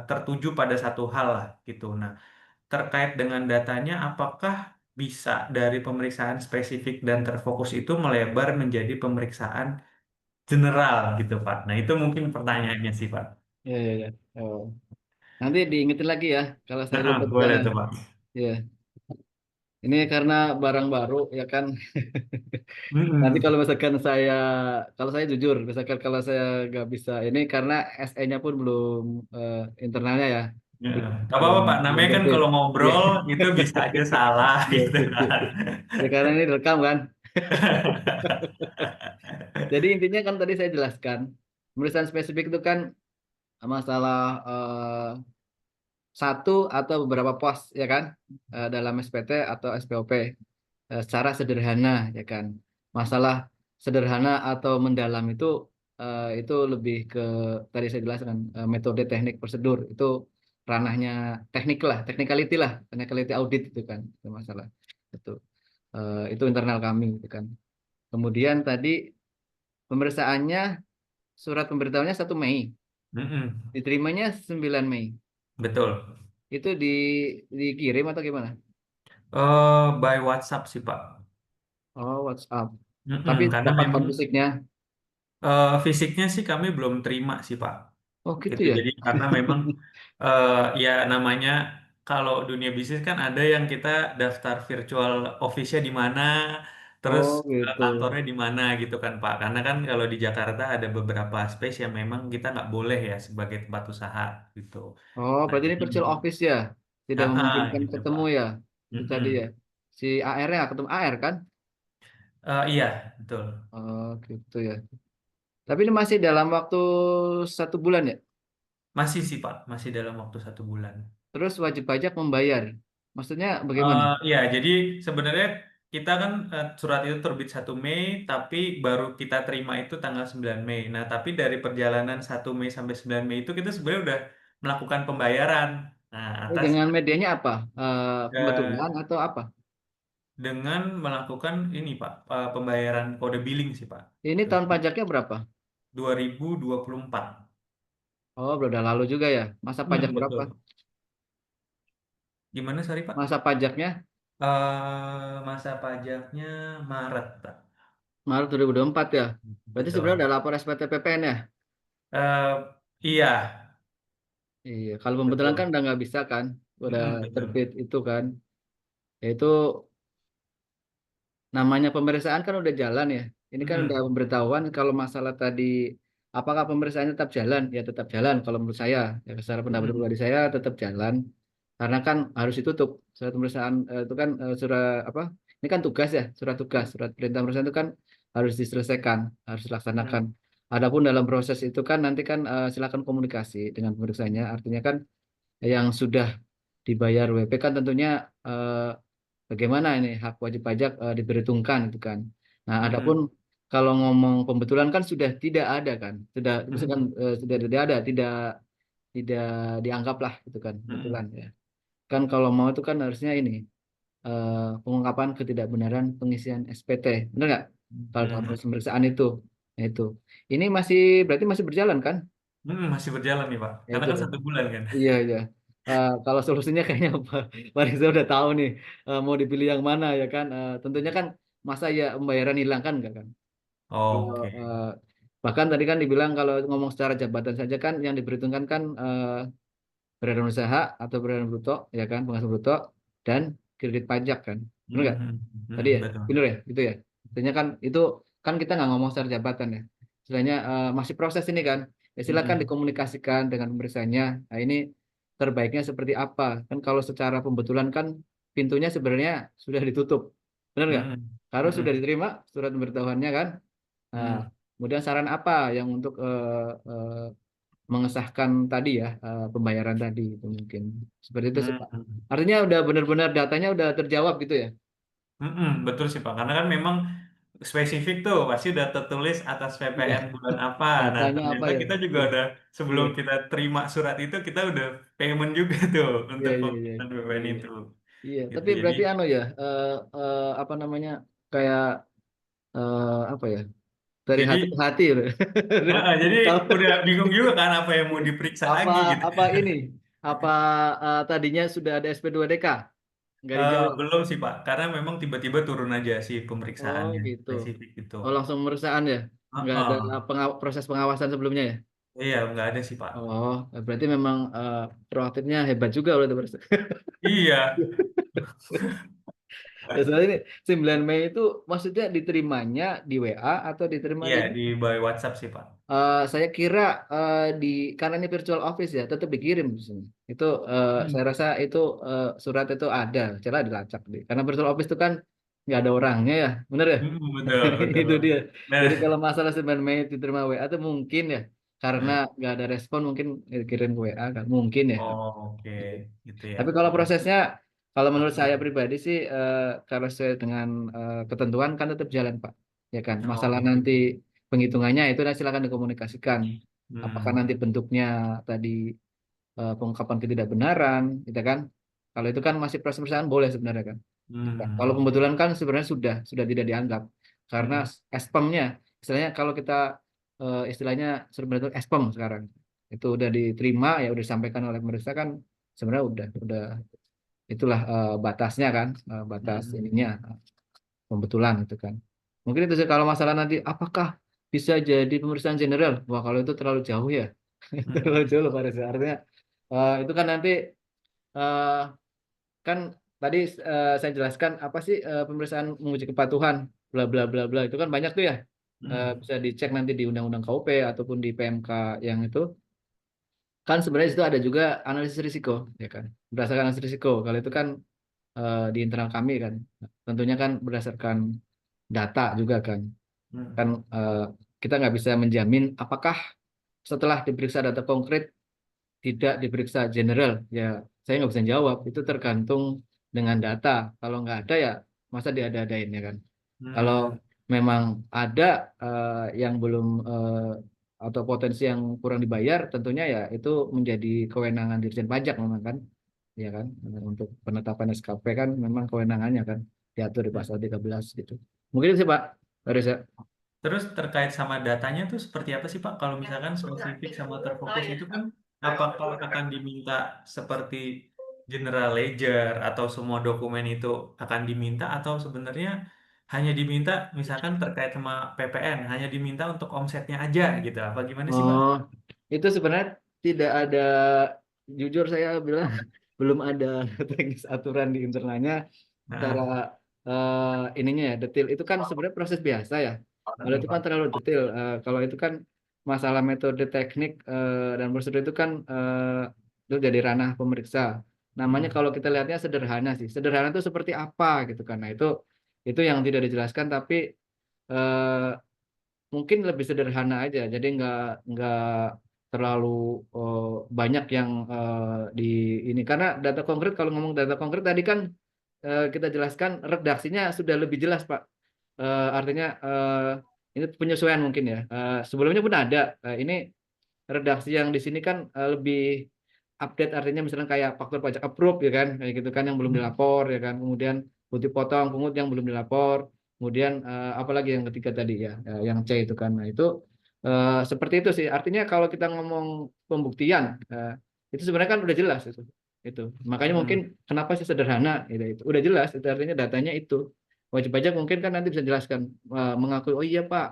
tertuju pada satu hal lah gitu. Nah, terkait dengan datanya, apakah bisa dari pemeriksaan spesifik dan terfokus itu melebar menjadi pemeriksaan general gitu, Pak? Nah, itu mungkin pertanyaannya sih, Pak. Ya, ya, ya. Oh. Nanti diingetin lagi ya kalau saya lupa di Boleh sana. tuh, Pak. Ya, ini karena barang baru ya kan. Nanti Mm-mm. kalau misalkan kalau saya jujur, misalkan kalau saya nggak bisa ini karena SE-nya pun belum internalnya ya, Ya. belum Gak belum apa-apa, Pak. belum Namanya kan bersih. kalau Iya, ngobrol itu bisa aja salah iya, gitu sip, sip, kan. sip. Ya karena ini direkam kan. Jadi intinya kan tadi saya jelaskan Pemeriksaan spesifik itu kan masalah satu atau beberapa pos ya kan, dalam SPT atau SPOP, secara sederhana ya kan. Masalah sederhana atau mendalam itu lebih ke tadi saya jelaskan, metode teknik prosedur itu ranahnya teknik lah, technicality audit itu kan itu masalah itu. Itu internal kami itu kan. Kemudian tadi pemeriksaannya, surat pemberitahuannya 1 Mei, Mm-mm. diterimanya 9 Mei. Betul. Itu dikirim atau gimana? By WhatsApp sih Pak. Oh, WhatsApp. Mm-mm, Tapi karena memang dapatkan fisiknya. fisiknya sih kami belum terima sih Pak. Oh, gitu Gitu. ya. Jadi karena memang eh, ya namanya kalau dunia bisnis kan ada yang kita daftar virtual office-nya di mana, terus Oh, gitu. kantornya di mana gitu kan Pak. Karena kan kalau di Jakarta ada beberapa space yang memang kita nggak boleh ya sebagai tempat usaha gitu. Oh, Nah, berarti ini jadi virtual memang office ya. Tidak memungkinkan gitu ketemu Pak. ya. Itu Mm-mm. tadi ya. Si AR-nya ketemu AR kan? Iya, betul. Oh, gitu ya. Tapi ini masih dalam waktu 1 bulan ya. Masih sih Pak, masih dalam waktu 1 bulan. Terus wajib pajak membayar. Maksudnya bagaimana? Ya, jadi sebenarnya kita kan surat itu terbit 1 Mei, tapi baru kita terima itu tanggal 9 Mei. Nah, tapi dari perjalanan 1 Mei sampai 9 Mei itu kita sebenarnya udah melakukan pembayaran. Nah, Ini atas dengan medianya apa? eh, Pembetulan atau apa? dengan melakukan ini Pak, pembayaran kode billing sih Pak. Ini tahun pajaknya berapa? 2024. Oh, udah lalu juga ya. Masa pajak berapa? Betul. Gimana, sorry Pak? Masa pajaknya Masa pajaknya Maret, Pak. Maret 2024 ya. Berarti sebenarnya Betul. udah lapor SPT PPN ya? Eh, iya, Iya, kalau pembetulan kan betul. udah nggak bisa kan, udah Betul. terbit itu kan. Ya itu namanya pemeriksaan kan udah jalan ya. Ini kan udah Mm-mm. pemberitahuan kalau masalah tadi apakah pemeriksaannya tetap jalan? Ya tetap jalan kalau menurut saya. Ya secara pendapat Mm-mm. pribadi saya tetap jalan. Karena kan harus ditutup. Surat pemeriksaan itu kan surat apa? Ini kan tugas ya, surat tugas, surat perintah pemeriksaan itu kan harus diselesaikan, harus dilaksanakan. Mm-mm. Adapun dalam proses itu kan nanti kan silakan komunikasi dengan pemeriksanya. Artinya kan yang sudah dibayar WP kan tentunya eh, bagaimana ini hak wajib pajak diperhitungkan itu kan. Nah, adapun Mm-mm. kalau ngomong pembetulan kan sudah tidak ada kan, sudah misalkan Mm-mm. sudah tidak ada, tidak dianggap lah itu kan Mm-mm. pembetulan ya. Kan kalau mau itu kan harusnya ini pengungkapan ketidakbenaran pengisian SPT, benar nggak? Kalau dalam Mm-mm. proses pemeriksaan itu, nah itu. Ini berarti masih berjalan kan? Masih berjalan nih, Pak. Ya Karena itu. kan 1 bulan kan. Iya, iya. Kalau solusinya kayaknya Pak Riza udah tahu nih mau dipilih yang mana ya kan. Tentunya kan masa ya pembayaran hilang kan enggak kan. Kalau Oke. bahkan tadi kan dibilang kalau ngomong secara jabatan saja kan yang diperhitungkan kan badan usaha atau badan bruto ya kan, penghasilan bruto dan kredit pajak kan. Benar nggak? Mm-mm. Tadi ya, Betul. benar ya, itu ya. Artinya kan itu kan kita nggak ngomong secara jabatan ya. Istilahnya masih proses ini kan. Ya silakan Mm-mm. dikomunikasikan dengan pemeriksaannya. Nah ini terbaiknya seperti apa? Kan kalau secara pembetulan kan pintunya sebenarnya sudah ditutup. Benar nggak? Mm-mm. Harus sudah Mm-mm. diterima surat pemberitahuannya kan. Nah, Mm-mm. kemudian saran apa yang untuk mengesahkan tadi ya pembayaran tadi itu mungkin seperti itu sih Pak. Mm-mm. Artinya udah benar-benar datanya udah terjawab gitu ya. Betul sih, Pak. Karena kan memang spesifik tuh pasti udah tertulis atas Iya, VPN bulan apa. Nah, datanya apa ternyata ya? kita juga Iya, udah sebelum iya, kita terima surat itu kita udah payment juga tuh iya, untuk iya, iya, pembayaran VPN iya. itu. Iya, Gitu. tapi Jadi berarti anu ya apa namanya kayak apa ya? Dari jadi hati ke hati loh. jadi Tahu udah bingung juga kan apa yang mau diperiksa apa lagi gitu. apa ini? Apa tadinya sudah ada SP2DK? Nggak dijawab. Belum sih Pak, karena memang tiba-tiba turun aja sih Oh pemeriksaannya gitu. spesifik itu. Oh langsung pemeriksaan ya? Nggak ada Heeh. proses pengawasan sebelumnya ya? Iya, nggak ada sih Pak. Oh, berarti memang proaktifnya hebat juga berarti. Iya, Ya, soalnya ini 9 Mei itu maksudnya diterimanya di WA atau iya diterimanya di by WhatsApp sih Pak. saya kira di karena ini virtual office ya tetap dikirim di sini. Itu saya Hmm. rasa itu surat itu ada, celah dilacak deh. Karena virtual office itu kan nggak ada orangnya ya, bener ya? Betul, betul. Itu dia. Nah, Jadi kalau masalah 9 Mei diterima WA itu mungkin ya. karena Nah, nggak ada respon mungkin kirim ke WA kan mungkin ya. oh, oke, gitu ya. Tapi kalau Hmm. prosesnya, kalau menurut saya pribadi sih, kalau sesuai dengan ketentuan kan tetap jalan, Pak. Ya kan. Oh, Masalah gitu. nanti penghitungannya itu nanti silakan dikomunikasikan. Apakah Hmm. nanti bentuknya tadi pengungkapan ketidakbenaran, gitu kan? Kalau itu kan masih proses perusahaan boleh sebenarnya kan. Gitu kan. Kalau Oke. pembetulan kan sebenarnya sudah tidak dianggap karena Hmm. spamnya, istilahnya kalau kita istilahnya sebenarnya spam sekarang itu udah diterima ya udah disampaikan oleh pemeriksa kan sebenarnya udah itulah batasnya kan batas ininya Hmm. pembetulan itu kan mungkin itu sih kalau masalah nanti apakah bisa jadi pemeriksaan general wah kalau itu terlalu jauh ya terlalu Hmm. jauh loh Pak Reza artinya itu kan nanti eh, kan tadi saya jelaskan apa sih pemeriksaan menguji kepatuhan bla bla bla bla itu kan banyak tuh ya. Hmm. Bisa dicek nanti di Undang-Undang KUP ataupun di PMK yang itu kan sebenarnya itu ada juga analisis risiko ya kan berdasarkan analisis risiko kalau itu kan di internal kami kan tentunya kan berdasarkan data juga kan Hmm. kan kita nggak bisa menjamin apakah setelah diperiksa data konkret tidak diperiksa general ya saya nggak bisa jawab itu tergantung dengan data kalau nggak ada ya masa diada-adain ya kan kalau Hmm. memang ada yang belum atau potensi yang kurang dibayar tentunya ya itu menjadi kewenangan Dirjen Pajak memang kan ya kan. Untuk penetapan SKP kan memang kewenangannya kan diatur di pasal Hmm. 13 gitu mungkin itu sih Pak Haris ya. Terus terkait sama datanya tuh seperti apa sih Pak? Kalau misalkan spesifik sama terfokus itu kan apakah akan diminta seperti general ledger atau semua dokumen itu akan diminta atau sebenarnya hanya diminta misalkan terkait sama PPN hanya diminta untuk omsetnya aja gitu. Apa gimana sih Pak? Oh, itu sebenarnya tidak ada, jujur saya bilang belum ada teknis aturan di internalnya secara Nah, ininya ya detail. Itu kan sebenarnya proses biasa ya. Kalau itu kan terlalu detail. Kalau itu kan masalah metode teknik dan prosedur itu kan itu jadi ranah pemeriksa. Namanya hmm, kalau kita lihatnya sederhana sih. Sederhana itu seperti apa gitu kan. Nah itu yang tidak dijelaskan tapi eh, mungkin lebih sederhana aja jadi nggak terlalu eh, banyak yang di ini karena data konkret kalau ngomong data konkret tadi kan kita jelaskan redaksinya sudah lebih jelas Pak. Artinya ini penyesuaian mungkin ya. Sebelumnya pun ada. Ini redaksi yang di sini kan lebih update artinya misalnya kayak faktur pajak approve ya kan kayak gitu kan yang belum dilapor ya kan kemudian putih potong pungut yang belum dilapor kemudian apalagi yang ketiga tadi ya yang C itu kan nah itu seperti itu sih artinya kalau kita ngomong pembuktian itu sebenarnya kan udah jelas itu makanya mungkin hmm, kenapa sih sederhana itu udah jelas itu artinya datanya itu wajib pajak mungkin kan nanti bisa jelaskan mengakui oh iya Pak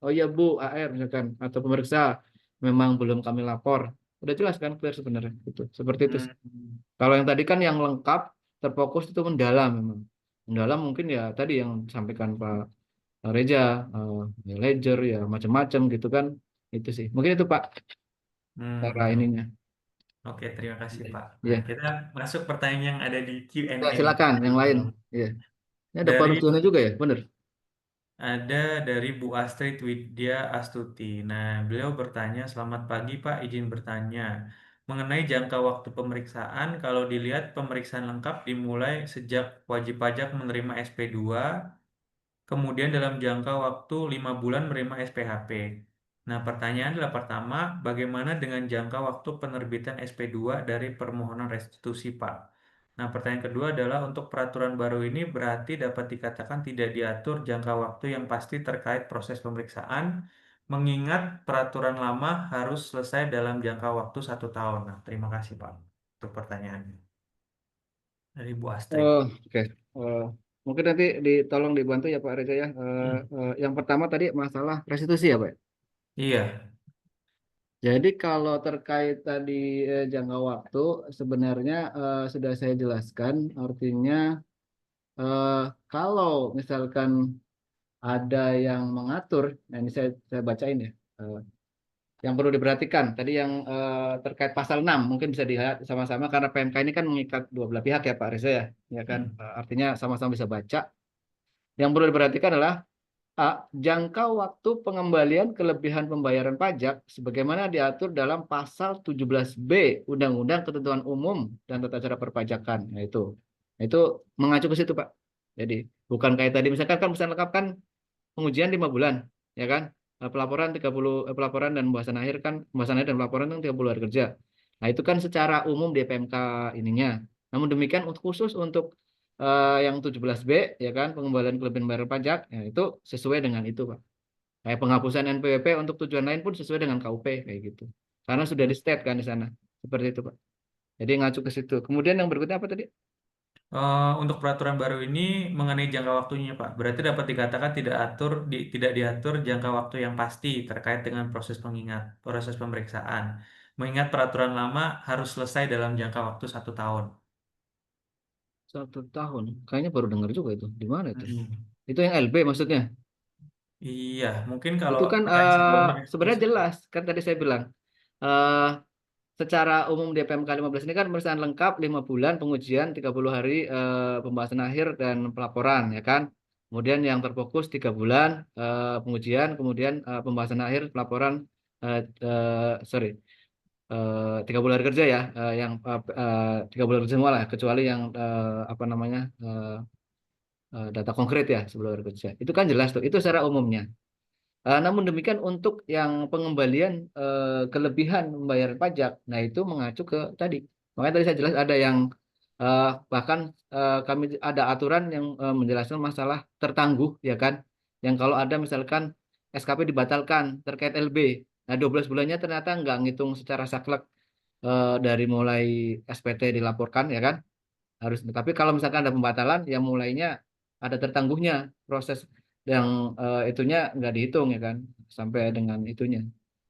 oh iya Bu AR misalkan atau pemeriksa memang belum kami lapor udah jelas kan clear sebenarnya itu seperti itu sih. hmm, Kalau yang tadi kan yang lengkap terfokus itu mendalam memang mendalam mungkin ya tadi yang disampaikan Pak Reza ya ledger ya macam-macam gitu kan itu sih mungkin itu Pak cara hmm. ininya Oke, terima kasih Pak. Nah, ya kita masuk pertanyaan yang ada di ya Q&A nih. silakan yang lain Hmm. ya ini ada Dari forum Q&A juga ya bener. Ada dari Bu Astrid Widya Astuti. Nah, beliau bertanya, selamat pagi Pak, izin bertanya. Mengenai jangka waktu pemeriksaan, kalau dilihat pemeriksaan lengkap dimulai sejak wajib pajak menerima SP2, kemudian dalam jangka waktu 5 bulan menerima SPHP. Nah, pertanyaan adalah pertama, bagaimana dengan jangka waktu penerbitan SP2 dari permohonan restitusi, Pak? Nah, pertanyaan kedua adalah untuk peraturan baru ini berarti dapat dikatakan tidak diatur jangka waktu yang pasti terkait proses pemeriksaan, mengingat peraturan lama harus selesai dalam jangka waktu 1 tahun. Nah, terima kasih, Pak, untuk pertanyaannya. Dari Bu Astrid. Oh, oke. Eh, Mungkin nanti ditolong dibantu ya Pak Reza ya. Hmm. Yang pertama tadi masalah restitusi ya Pak. Iya. Jadi kalau terkait tadi jangka waktu sebenarnya sudah saya jelaskan artinya eh, kalau misalkan ada yang mengatur, nah ini saya bacain ya. eh, yang perlu diperhatikan tadi yang terkait pasal 6 mungkin bisa dilihat sama-sama karena PMK ini kan mengikat dua belah pihak ya Pak Reza ya. Ya kan Hmm. artinya sama-sama bisa baca. Yang perlu diperhatikan adalah A. Jangka waktu pengembalian kelebihan pembayaran pajak sebagaimana diatur dalam pasal 17B Undang-Undang Ketentuan Umum dan Tata Cara Perpajakan. Nah, itu. Itu mengacu ke situ, Pak. Jadi, bukan kayak tadi misalkan kan pesan lengkap kan pengujian 5 bulan, ya kan? Pelaporan 30 pelaporan dan pembahasan akhir dan pelaporan itu 30 hari kerja. Nah, itu kan secara umum di PMK ininya. Namun demikian khusus untuk yang 17B ya kan, pengembalian kelebihan bayar pajak, ya itu sesuai dengan itu, Pak. Kayak penghapusan NPWP untuk tujuan lain pun sesuai dengan KUP kayak gitu. Karena sudah di state kan di sana. Seperti itu, Pak. Jadi ngacu ke situ. Kemudian yang berikutnya apa tadi? Untuk peraturan baru ini mengenai jangka waktunya, Pak. Berarti dapat dikatakan tidak diatur jangka waktu yang pasti terkait dengan proses pemeriksaan. Mengingat peraturan lama harus selesai dalam jangka waktu 1 tahun. 1 tahun. Kayaknya baru dengar juga itu. Di mana itu? Hmm. Itu yang LB maksudnya. Iya, mungkin kalau Itu kan yang sebelumnya sebenarnya eksplisit. jelas. Kan tadi saya bilang. eh Secara umum di PMK 15 ini kan pemeriksaan lengkap 5 bulan, pengujian 30 hari, pembahasan akhir dan pelaporan ya kan. Kemudian yang terfokus 3 bulan, pengujian, kemudian pembahasan akhir, pelaporan, sorry, 30 hari kerja ya, 30 hari kerja semua lah, kecuali yang apa namanya, data konkret ya sebelum hari kerja. Itu kan jelas tuh, itu secara umumnya. Namun demikian untuk yang pengembalian kelebihan membayar pajak, nah itu mengacu ke tadi. Makanya tadi saya jelas ada yang bahkan kami ada aturan yang menjelaskan masalah tertangguh ya kan. Yang kalau ada misalkan SKP dibatalkan terkait LB, nah 12 bulannya ternyata nggak ngitung secara saklek dari mulai SPT dilaporkan ya kan harus. Tapi kalau misalkan ada pembatalan yang mulainya ada tertangguhnya proses yang itunya nggak dihitung ya kan sampai dengan itunya.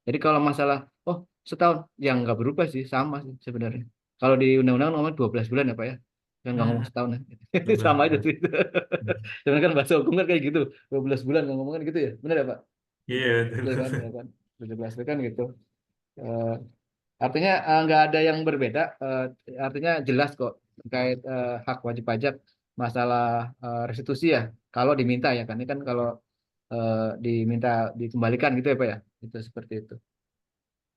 Jadi kalau masalah oh setahun yang nggak berubah sih sama sih sebenarnya. Kalau di undang-undang nomor 12 bulan ya Pak ya. Kan nggak ngomong Hmm, setahun ya. Sama aja 12 bulan. sih. Sebenarnya kan bahasa hukum kan kayak gitu. 12 bulan nggak ngomong kan gitu ya. Benar ya Pak? Iya, Ya betul. kan, ya kan. 17 kan gitu. Eh, Artinya nggak ada yang berbeda, artinya jelas kok terkait hak wajib pajak masalah restitusi ya. Kalau diminta ya kan, ini kan kalau eh, diminta dikembalikan gitu ya Pak ya, itu seperti itu.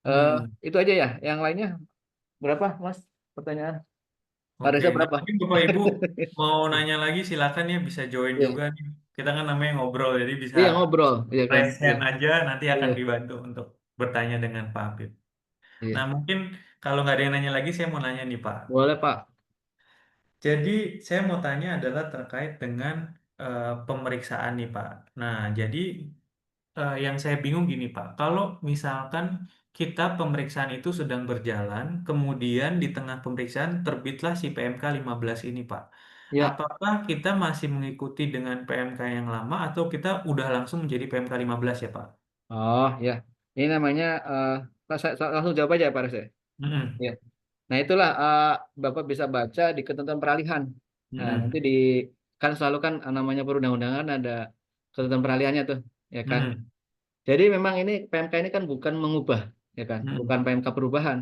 Eh Hmm. itu aja ya. Yang lainnya berapa Mas? Pertanyaan. Pak Oke, Reza nah berapa? mungkin Bapak Ibu mau nanya lagi silakan ya bisa join Iya, juga nih. Kita kan namanya ngobrol jadi bisa iya ngobrol, iya kan? raise Iya, hand aja nanti akan iya, dibantu untuk bertanya dengan Pak Habib. Nah iya. mungkin kalau nggak ada yang nanya lagi saya mau nanya nih Pak. Boleh Pak. Jadi saya mau tanya adalah terkait dengan pemeriksaan nih Pak. Nah jadi yang saya bingung gini Pak, kalau misalkan kita pemeriksaan itu sedang berjalan, kemudian di tengah pemeriksaan terbitlah si PMK 15 ini Pak. Ya, Apakah kita masih mengikuti dengan PMK yang lama atau kita udah langsung menjadi PMK 15 ya Pak? oh ya. Ini namanya, saya langsung jawab aja Pak Reza. Mm-mm. Ya. Nah, itulah Bapak bisa baca di ketentuan peralihan. Nah, nanti Mm-mm. di kan selalu kan namanya perundang-undangan ada ketentuan peralihannya tuh, ya kan. Mm-mm. Jadi memang ini PMK ini kan bukan mengubah, ya kan, bukan Mm-mm. PMK perubahan,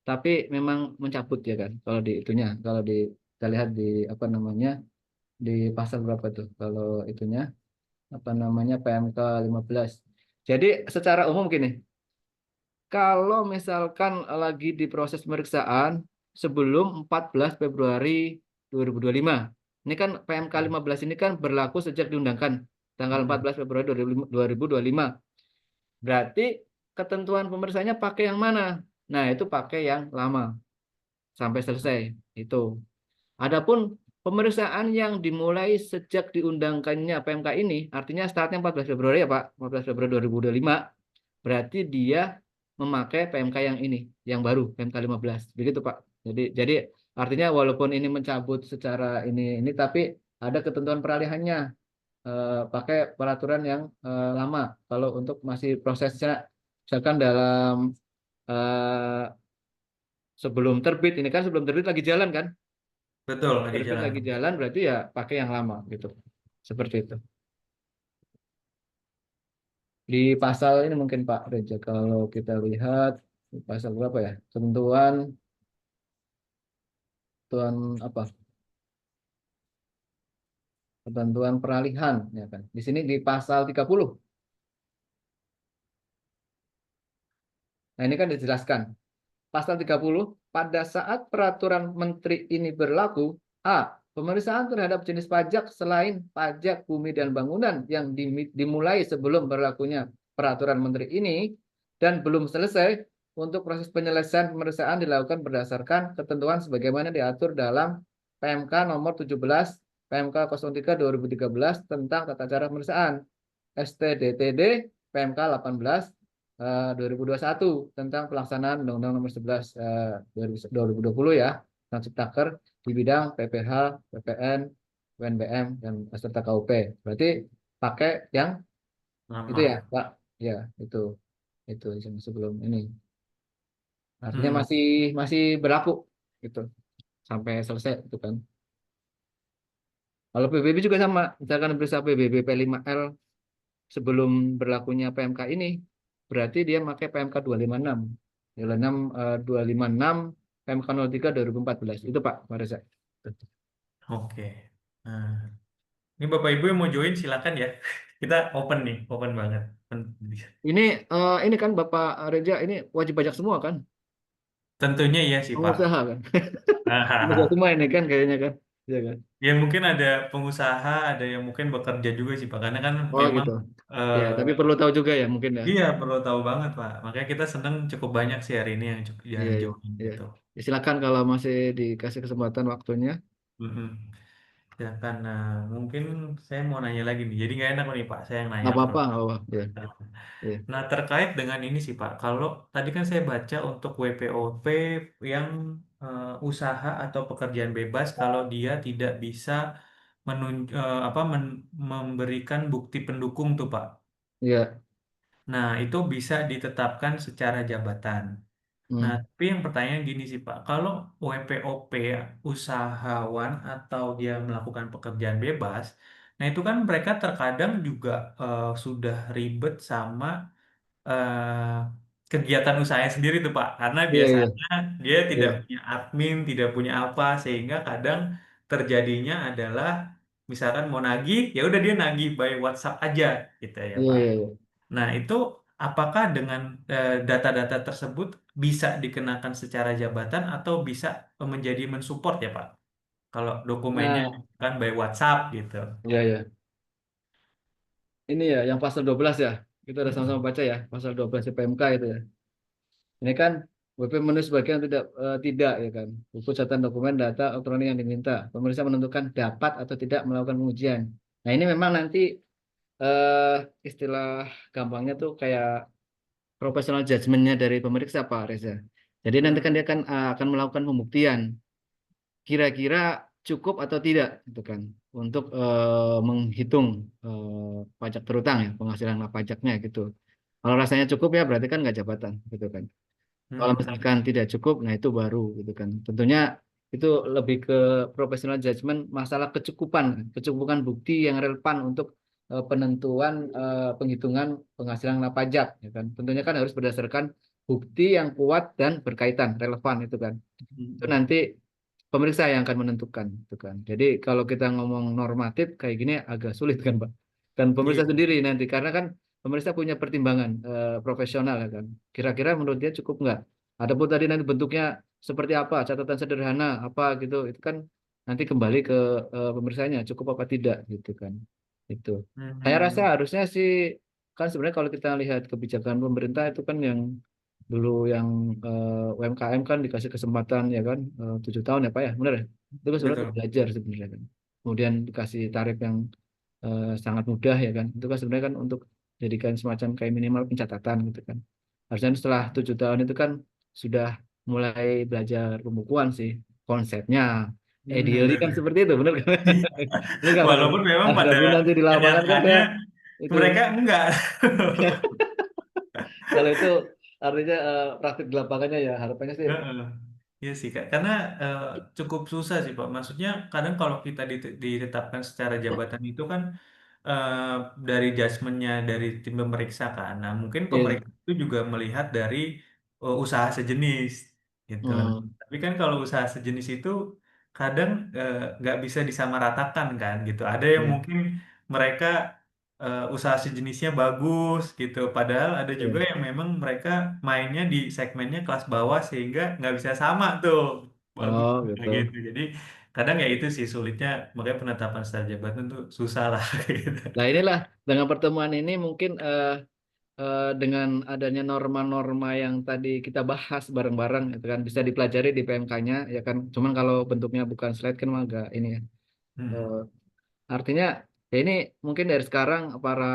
tapi memang mencabut ya kan. Kalau di itunya, kalau di kita lihat di apa namanya di pasal berapa tuh? Kalau itunya apa namanya PMK 15. Jadi secara umum gini, kalau misalkan lagi di proses pemeriksaan sebelum 14 Februari 2025. Ini kan PMK 15 ini kan berlaku sejak diundangkan tanggal Mm-mm. 14 Februari 2025. Berarti ketentuan pemeriksaannya pakai yang mana? Nah, itu pakai yang lama sampai selesai. Itu. Adapun pemeriksaan yang dimulai sejak diundangkannya PMK ini, artinya startnya 14 Februari ya Pak, 14 Februari 2025. Berarti dia memakai PMK yang ini, yang baru, PMK 15. Begitu, Pak. Jadi artinya walaupun ini mencabut secara ini tapi ada ketentuan peralihannya pakai peraturan yang lama. Kalau untuk masih prosesnya misalkan dalam eh, sebelum terbit ini kan sebelum terbit lagi jalan kan? Betul, lagi Terbit jalan. lagi jalan berarti ya pakai yang lama gitu. Seperti itu. Di pasal ini mungkin Pak Reja kalau kita lihat di pasal berapa ya? Ketentuan Ketentuan apa? ketentuan peralihan, ya kan. Di sini di pasal 30. Nah, ini kan dijelaskan. Pasal 30, pada saat peraturan menteri ini berlaku, A. Pemeriksaan terhadap jenis pajak selain pajak bumi dan bangunan yang dimulai sebelum berlakunya peraturan menteri ini dan belum selesai, untuk proses penyelesaian pemeriksaan dilakukan berdasarkan ketentuan sebagaimana diatur dalam PMK nomor 17 PMK 03 2013 tentang tata cara pemeriksaan, STDTD PMK 18 2021 tentang pelaksanaan Undang-Undang Nomor 11 2020 ya, tentang Ciptaker di bidang PPH, PPN, UNBM dan serta KUP. Berarti pakai yang itu ya, Lama. Pak. Ya, itu yang sebelum ini. Artinya Hmm. masih masih berlaku gitu sampai selesai itu kan. Kalau PBB juga sama, misalkan berusaha PBB P5L sebelum berlakunya PMK ini, berarti dia pakai PMK 256. 256, 256 PMK 03 2014. Itu Pak, Pak Reza. Oke. Nah, ini Bapak Ibu yang mau join silakan ya. Kita open nih, open banget. Ini kan Bapak Reza ini wajib pajak semua kan? Tentunya iya sih Pak. Pengusaha kan? Pengusaha Hahaha. semua ini kan kayaknya kan? Iya kan? Ya mungkin ada pengusaha, ada yang mungkin bekerja juga sih Pak. Karena kan Oh memang gitu. eh, Ya, tapi perlu tahu juga ya mungkin ya. iya perlu tahu banget Pak. Makanya kita seneng cukup banyak sih hari ini yang Iya, iya, join iya. gitu. Ya, silakan kalau masih dikasih kesempatan waktunya. Mm-mm. Ya karena mungkin saya mau nanya lagi nih. Jadi nggak enak nih Pak, saya yang nanya Nggak apa-apa, terus. nggak apa-apa. Iya, iya. Nah, terkait dengan ini sih Pak, kalau tadi kan saya baca untuk WPOP yang usaha atau pekerjaan bebas kalau dia tidak bisa memberikan bukti pendukung tuh Pak. Iya. Nah, itu bisa ditetapkan secara jabatan. Nah, Hmm. tapi yang pertanyaan gini sih Pak, kalau WPOP usahawan atau dia melakukan pekerjaan bebas, nah itu kan mereka terkadang juga sudah ribet sama eh, kegiatan usahanya sendiri tuh Pak. Karena Iya, iya, biasanya dia tidak iya. punya admin, tidak punya apa, sehingga kadang terjadinya adalah misalkan mau nagih, ya udah dia nagih by WhatsApp aja gitu ya Iya, Pak. iya, iya. Nah itu apakah dengan data-data tersebut bisa dikenakan secara jabatan atau bisa menjadi mensupport ya Pak? Kalau dokumennya Nah, kan by WhatsApp gitu. iya, iya. Ini ya, yang pasal 12 ya. Kita udah sama-sama Mm-mm. baca ya, pasal 12 PMK itu ya. Ini kan WP menulis bagian tidak ya kan. Buku catatan dokumen data elektronik yang diminta. Pemeriksa menentukan dapat atau tidak melakukan pengujian. Nah, ini memang nanti eh, istilah gampangnya tuh kayak professional judgment-nya dari pemeriksa Pak Reza. Jadi nanti Hmm. kan dia akan melakukan pembuktian kira-kira cukup atau tidak gitu kan untuk menghitung pajak terutang ya penghasilan pajaknya gitu. Kalau rasanya cukup ya berarti kan nggak jabatan gitu kan. Kalau Hmm. misalkan tidak cukup, nah itu baru gitu kan. Tentunya itu lebih ke professional judgment masalah kecukupan, kecukupan bukti yang relevan untuk penentuan penghitungan penghasilan pajak, ya kan. Tentunya kan harus berdasarkan bukti yang kuat dan berkaitan, relevan itu kan. Itu Hmm. nanti pemeriksa yang akan menentukan, itu kan. Jadi kalau kita ngomong normatif kayak gini agak sulit kan, Pak. Dan pemeriksa Iya. sendiri nanti karena kan pemeriksa punya pertimbangan profesional ya kan. Kira-kira menurut dia cukup nggak? Adapun tadi nanti bentuknya seperti apa, catatan sederhana apa gitu, itu kan nanti kembali ke pemeriksanya cukup apa tidak gitu kan. Itu. Saya rasa Hmm. harusnya sih kan sebenarnya kalau kita lihat kebijakan pemerintah itu kan yang dulu yang UMKM kan dikasih kesempatan ya kan 7 tahun ya Pak ya, benar ya? Itu kan sebenarnya untuk Betul. belajar sebenarnya kan. Kemudian dikasih tarif yang sangat mudah ya kan. Itu kan sebenarnya kan untuk jadikan semacam kayak minimal pencatatan gitu kan. Harusnya setelah 7 tahun itu kan sudah mulai belajar pembukuan sih konsepnya. Ideally kan Benar. seperti itu, benar kan? Ini nggak Pak? Walaupun memang Ah, pada tapi nanti di lapangan kan kenyataannya ya itu mereka enggak. kalau itu artinya praktik di lapangannya ya harapannya sih Heeh. Iya sih Kak, karena eh, cukup susah sih Pak. Maksudnya kadang kalau kita ditetapkan secara jabatan itu kan eh, dari judgementnya dari tim pemeriksa kan. Nah mungkin iya. pemeriksa itu juga melihat dari usaha sejenis gitu. Nah, Hmm. tapi kan kalau usaha sejenis itu kadang nggak bisa disamaratakan kan gitu. Ada yang Iya, mungkin mereka usaha sejenisnya bagus gitu, padahal ada juga iya. yang memang mereka mainnya di segmennya kelas bawah sehingga nggak bisa sama tuh bagus Oh gitu. gitu. Jadi kadang ya itu sih sulitnya, makanya penetapan setara jabatan tuh susah lah gitu. Nah inilah dengan pertemuan ini mungkin dengan adanya norma-norma yang tadi kita bahas bareng-bareng itu kan bisa dipelajari di PMK-nya ya kan. Cuman kalau bentuknya bukan slide kan mah agak ini ya. Hmm. Eh, Artinya ya ini mungkin dari sekarang para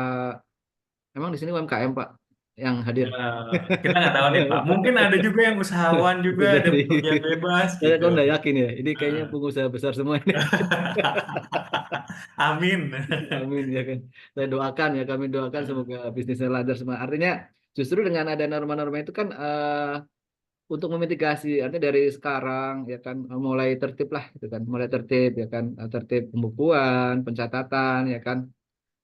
emang di sini UMKM Pak yang hadir. Ya, kita nggak tahu nih Pak. Mungkin ada juga yang usahawan juga, Bisa ada jadi. pekerjaan bebas Saya gitu. kan udah yakin ya. Ini kayaknya Heeh. pengusaha besar semua ini. Amin. Amin ya kan. Saya doakan ya, kami doakan semoga bisnisnya lancar semua. Artinya justru dengan ada norma-norma itu kan untuk memitigasi, artinya dari sekarang ya kan mulai tertib lah gitu kan, mulai tertib ya kan, tertib pembukuan, pencatatan ya kan.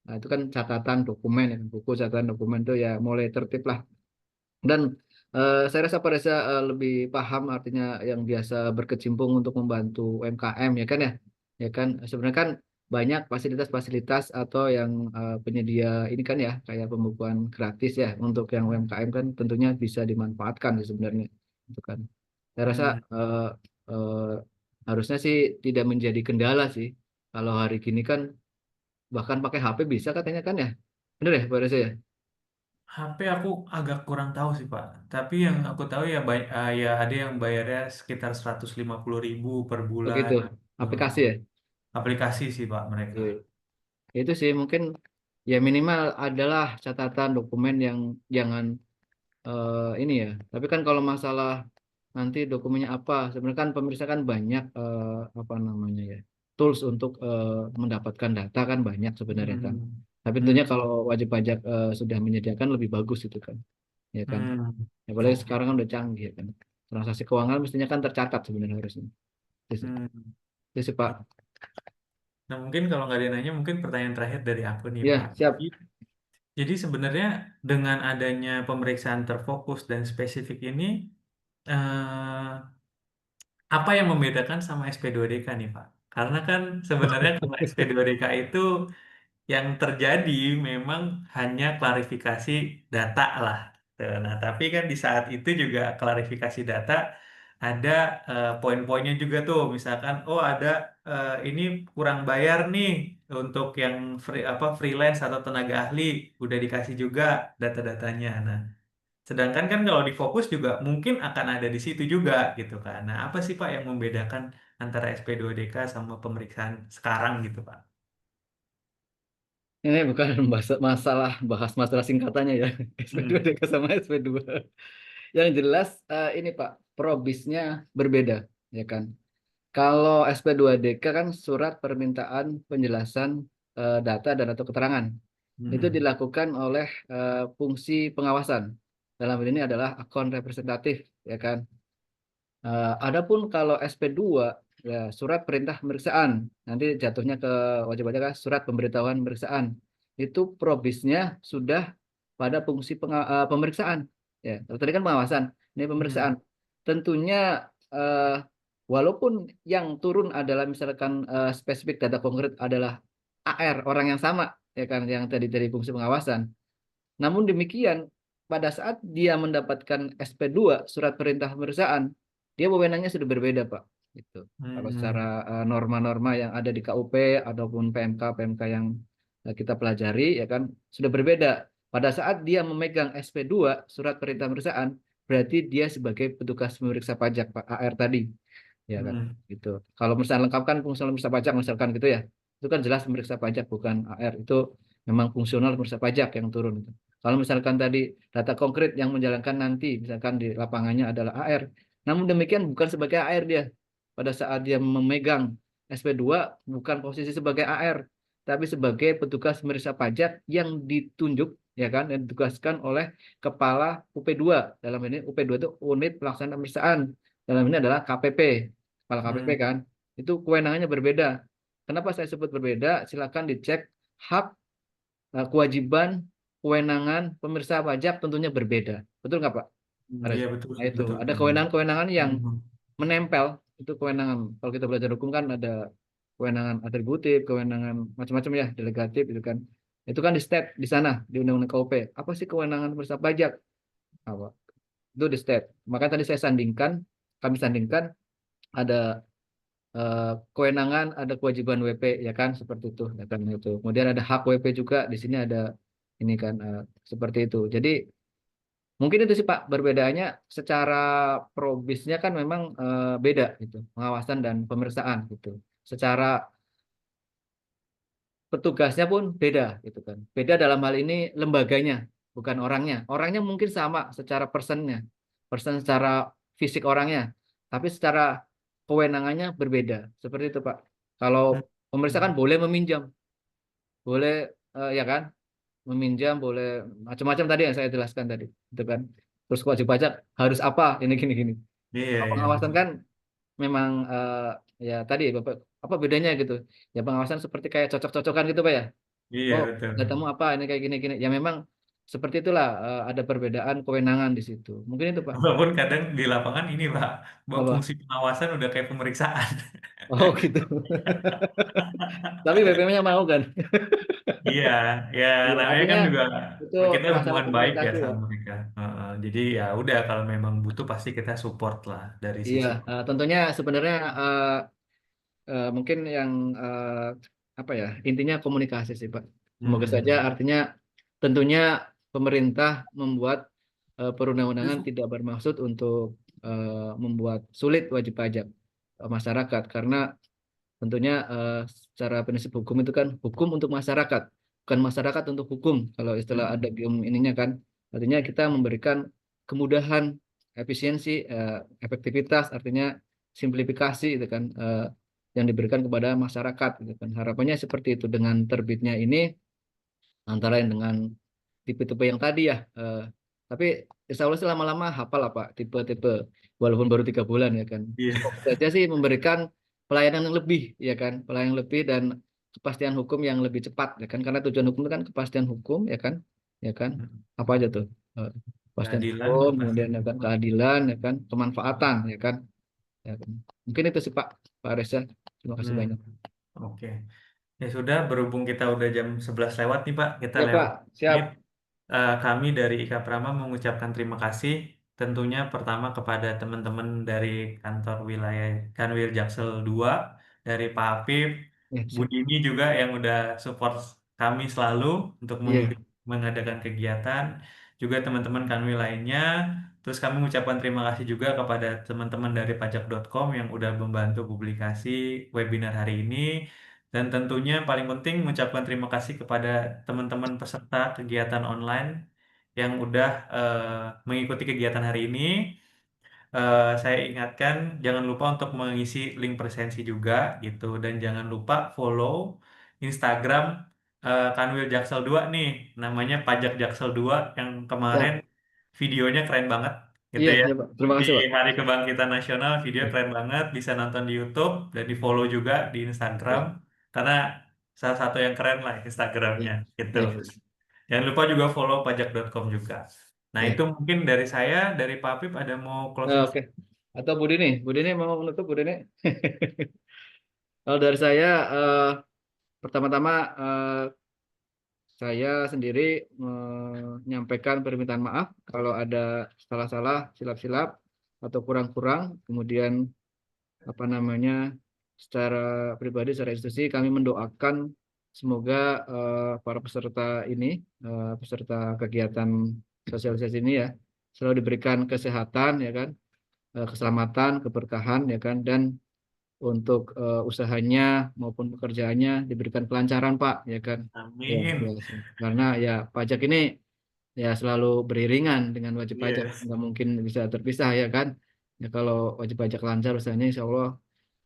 Nah, itu kan catatan dokumen ya kan, buku catatan dokumen itu ya mulai tertib lah. Dan saya rasa Pak Reza lebih paham artinya yang biasa berkecimpung untuk membantu UMKM ya kan ya. Ya kan sebenarnya kan banyak fasilitas-fasilitas atau yang penyedia ini kan ya kayak pembukuan gratis ya untuk yang UMKM kan tentunya bisa dimanfaatkan sih sebenarnya itu kan. Saya rasa Hmm. eh, eh, harusnya sih tidak menjadi kendala sih. Kalau hari gini kan bahkan pakai HP bisa katanya kan ya. Bener ya Pak Reza ya? HP aku agak kurang tahu sih Pak. Tapi yang aku tahu ya, ya ada yang bayarnya sekitar 150.000 per bulan. Begitu. Gitu. Aplikasi ya? Aplikasi sih Pak mereka. Iya. Itu sih mungkin ya minimal adalah catatan dokumen yang jangan ini ya. Tapi kan kalau masalah nanti dokumennya apa, sebenarnya kan pemirsa kan banyak apa namanya ya tools untuk mendapatkan data kan banyak sebenarnya kan. Hmm. Tapi Hmm. tentunya kalau wajib pajak sudah menyediakan lebih bagus itu kan, ya kan. Hmm. Apalagi Oke. sekarang kan udah canggih ya kan. Transaksi keuangan mestinya kan tercatat sebenarnya harusnya. Itu sih, Hmm. itu sih, Pak. Nah mungkin kalau nggak ada yang nanya, mungkin pertanyaan terakhir dari aku nih Pak. Ya, siap. Jadi sebenarnya dengan adanya pemeriksaan terfokus dan spesifik ini, eh, apa yang membedakan sama SP2DK nih Pak? Karena kan sebenarnya kalau SP2DK itu yang terjadi memang hanya klarifikasi data lah. Tuh, nah, tapi kan di saat itu juga klarifikasi data ada poin-poinnya juga tuh. Misalkan, oh ada ini kurang bayar nih untuk yang freelance atau tenaga ahli, udah dikasih juga data-datanya. Nah, sedangkan kan kalau di fokus juga mungkin akan ada di situ juga gitu kan. Nah, apa sih Pak yang membedakan antara SP2DK sama pemeriksaan sekarang gitu Pak? Ini bukan masalah bahas masalah singkatannya ya. SP2 Hmm. DK sama SP2. Yang jelas ini Pak, probisnya berbeda ya kan. Kalau SP2DK kan surat permintaan penjelasan data dan atau keterangan. Itu Hmm. dilakukan oleh fungsi pengawasan. Dalam hal ini adalah akun representatif ya kan. Adapun kalau SP2 ya surat perintah pemeriksaan nanti jatuhnya ke wajib pajak kan, surat pemberitahuan pemeriksaan itu probisnya sudah pada fungsi pemeriksaan ya kalau tadi kan pengawasan ini pemeriksaan Hmm. tentunya eh, walaupun yang turun adalah misalkan spesifik data konkret adalah AR orang yang sama ya kan yang tadi dari fungsi pengawasan namun demikian, pada saat dia mendapatkan SP2, surat perintah pemeriksaan, dia wewenangnya sudah berbeda, Pak. Gitu. Kalau secara Hmm. norma-norma yang ada di KUP ataupun PMK yang kita pelajari, ya kan, sudah berbeda. Pada saat dia memegang SP2, surat perintah pemeriksaan, berarti dia sebagai petugas pemeriksa pajak, Pak, AR tadi, ya kan. Hmm. Gitu. Kalau misalnya lengkapkan fungsional pemeriksa pajak, misalkan gitu ya, itu kan jelas pemeriksa pajak bukan AR. Itu memang fungsional pemeriksa pajak yang turun. Kalau misalkan tadi data konkret yang menjalankan nanti, misalkan di lapangannya adalah AR. Namun demikian bukan sebagai AR dia. Pada saat dia memegang SP2 bukan posisi sebagai AR, tapi sebagai petugas pemeriksa pajak yang ditunjuk ya kan yang ditugaskan oleh kepala UP2. Dalam ini UP2 itu unit pelaksana pemeriksaan. Dalam ini adalah KPP, kepala KPP Hmm. kan. Itu kewenangannya berbeda. Kenapa saya sebut berbeda? Silakan dicek hak kewajiban kewenangan pemeriksa pajak tentunya berbeda. Betul nggak Pak? Hmm. Aris? Iya betul Nah itu betul ada betul. kewenangan-kewenangan yang Hmm. menempel itu kewenangan. Kalau kita belajar hukum kan ada kewenangan atributif, kewenangan macam-macam ya, delegatif itu kan. Itu kan di state di sana di Undang-Undang KUP. Apa sih kewenangan pemerintah pajak? Apa? Itu di state. Maka tadi saya sandingkan, kami sandingkan ada kewenangan, ada kewajiban WP ya kan seperti itu ya kan itu. Kemudian ada hak WP juga di sini ada ini kan seperti itu. Jadi mungkin itu sih Pak perbedaannya secara probisnya kan memang beda gitu, pengawasan dan pemeriksaan gitu. Secara petugasnya pun beda gitu kan. Beda dalam hal ini lembaganya, bukan orangnya. Orangnya mungkin sama secara personnya, person secara fisik orangnya, tapi secara kewenangannya berbeda. Seperti itu Pak. Kalau pemeriksa kan boleh meminjam, boleh ya kan, meminjam boleh macam-macam tadi yang saya jelaskan tadi, itu kan. Terus wajib pajak harus apa? Ini gini gini. Iya, Kalau iya, pengawasan betul. kan memang ya tadi Bapak apa bedanya gitu. Ya pengawasan seperti kayak cocok-cocokan gitu Pak ya. Iya, Oh, betul. datamu apa? Ini kayak gini-gini. Ya memang seperti itulah ada perbedaan kewenangan di situ. Mungkin itu, Pak. Walaupun kadang di lapangan ini, Pak, Apa? fungsi pengawasan udah kayak pemeriksaan. Oh, gitu. Tapi BPM-nya mau kan? Iya, ya Iya, namanya artinya kan juga itu kita masalah hubungan baik ya komunikasi, sama Pak. mereka. Heeh, jadi ya udah kalau memang butuh pasti kita support lah dari Iya, sisi. tentunya sebenarnya mungkin yang apa ya, intinya komunikasi sih, Pak. Semoga saja Mm-mm. artinya tentunya pemerintah membuat perundang-undangan tidak bermaksud untuk membuat sulit wajib pajak masyarakat karena tentunya secara prinsip hukum itu kan hukum untuk masyarakat, bukan masyarakat untuk hukum. Kalau istilah ada Mm-mm. ininya kan, artinya kita memberikan kemudahan, efisiensi, efektivitas, artinya simplifikasi itu kan yang diberikan kepada masyarakat gitu kan. Harapannya seperti itu dengan terbitnya ini antara lain dengan tipe-tipe yang tadi ya. Tapi insya Allah sih lama-lama hafal lah Pak tipe-tipe walaupun baru 3 bulan ya kan. Iya. Semoga saja sih memberikan pelayanan yang lebih ya kan, pelayanan yang lebih dan kepastian hukum yang lebih cepat ya kan. Karena tujuan hukum itu kan kepastian hukum ya kan. Apa aja tuh? Eh, Kepastian Keadilan, hukum, kemudian kepastian ya kan hukum. keadilan ya kan, kemanfaatan ya kan. Ya kan. Mungkin itu sih Pak Reza. Terima kasih Hmm, banyak. oke. Ya sudah, berhubung kita udah jam 11 lewat nih Pak, kita Ya lewat Pak, menit. siap. Kami dari Ika Prama mengucapkan terima kasih tentunya pertama kepada teman-teman dari kantor wilayah Kanwil Jaksel 2, dari Pak Apip, Ya, Bu siap. Dini juga yang udah support kami selalu untuk Iya, mengadakan kegiatan, juga teman-teman Kanwil lainnya. Terus kami mengucapkan terima kasih juga kepada teman-teman dari pajak.com yang udah membantu publikasi webinar hari ini. Dan tentunya paling penting mengucapkan terima kasih kepada teman-teman peserta kegiatan online yang udah mengikuti kegiatan hari ini. Saya ingatkan jangan lupa untuk mengisi link presensi juga gitu dan jangan lupa follow Instagram Kanwil Jaksel 2 nih, namanya Pajak Jaksel 2 yang kemarin siap. videonya keren banget gitu Iya, ya. iya Pak. Terima Di kasih Pak. Hari Kebangkitan Nasional video Ya, keren banget, bisa nonton di YouTube dan di follow juga di Instagram ya, karena salah satu yang keren lah ya, Instagramnya gitu. ya, ya. Jangan lupa juga follow pajak.com juga. Nah itu Ya. mungkin dari saya, dari Pak Apip ada mau closing. Oke. Atau Bu Dini mau menutup Bu Dini? Kalau dari saya, pertama-tama saya sendiri menyampaikan permintaan maaf kalau ada salah-salah, silap-silap atau kurang-kurang. Kemudian apa namanya, secara pribadi, secara institusi, kami mendoakan semoga para peserta ini, peserta kegiatan sosialisasi ini ya, selalu diberikan kesehatan ya kan, keselamatan, keberkahan ya kan, dan untuk usahanya maupun pekerjaannya diberikan kelancaran Pak ya kan. Ya, ya. Amin. Karena ya pajak ini ya selalu beriringan dengan wajib pajak, Yes. nggak mungkin bisa terpisah ya kan. Ya kalau wajib pajak lancar usahanya insya Allah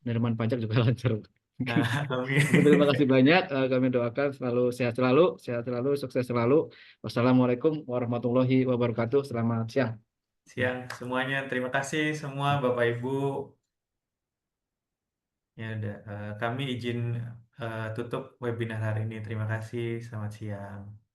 penerimaan pajak juga lancar. Mungkin Nah, mungkin terima amin. kasih banyak. Kami doakan selalu sehat selalu, sukses selalu. Wassalamualaikum warahmatullahi wabarakatuh. Selamat siang. Siang semuanya. Terima kasih semua Bapak Ibu. Ya udah, kami izin tutup webinar hari ini. Terima kasih. Selamat siang.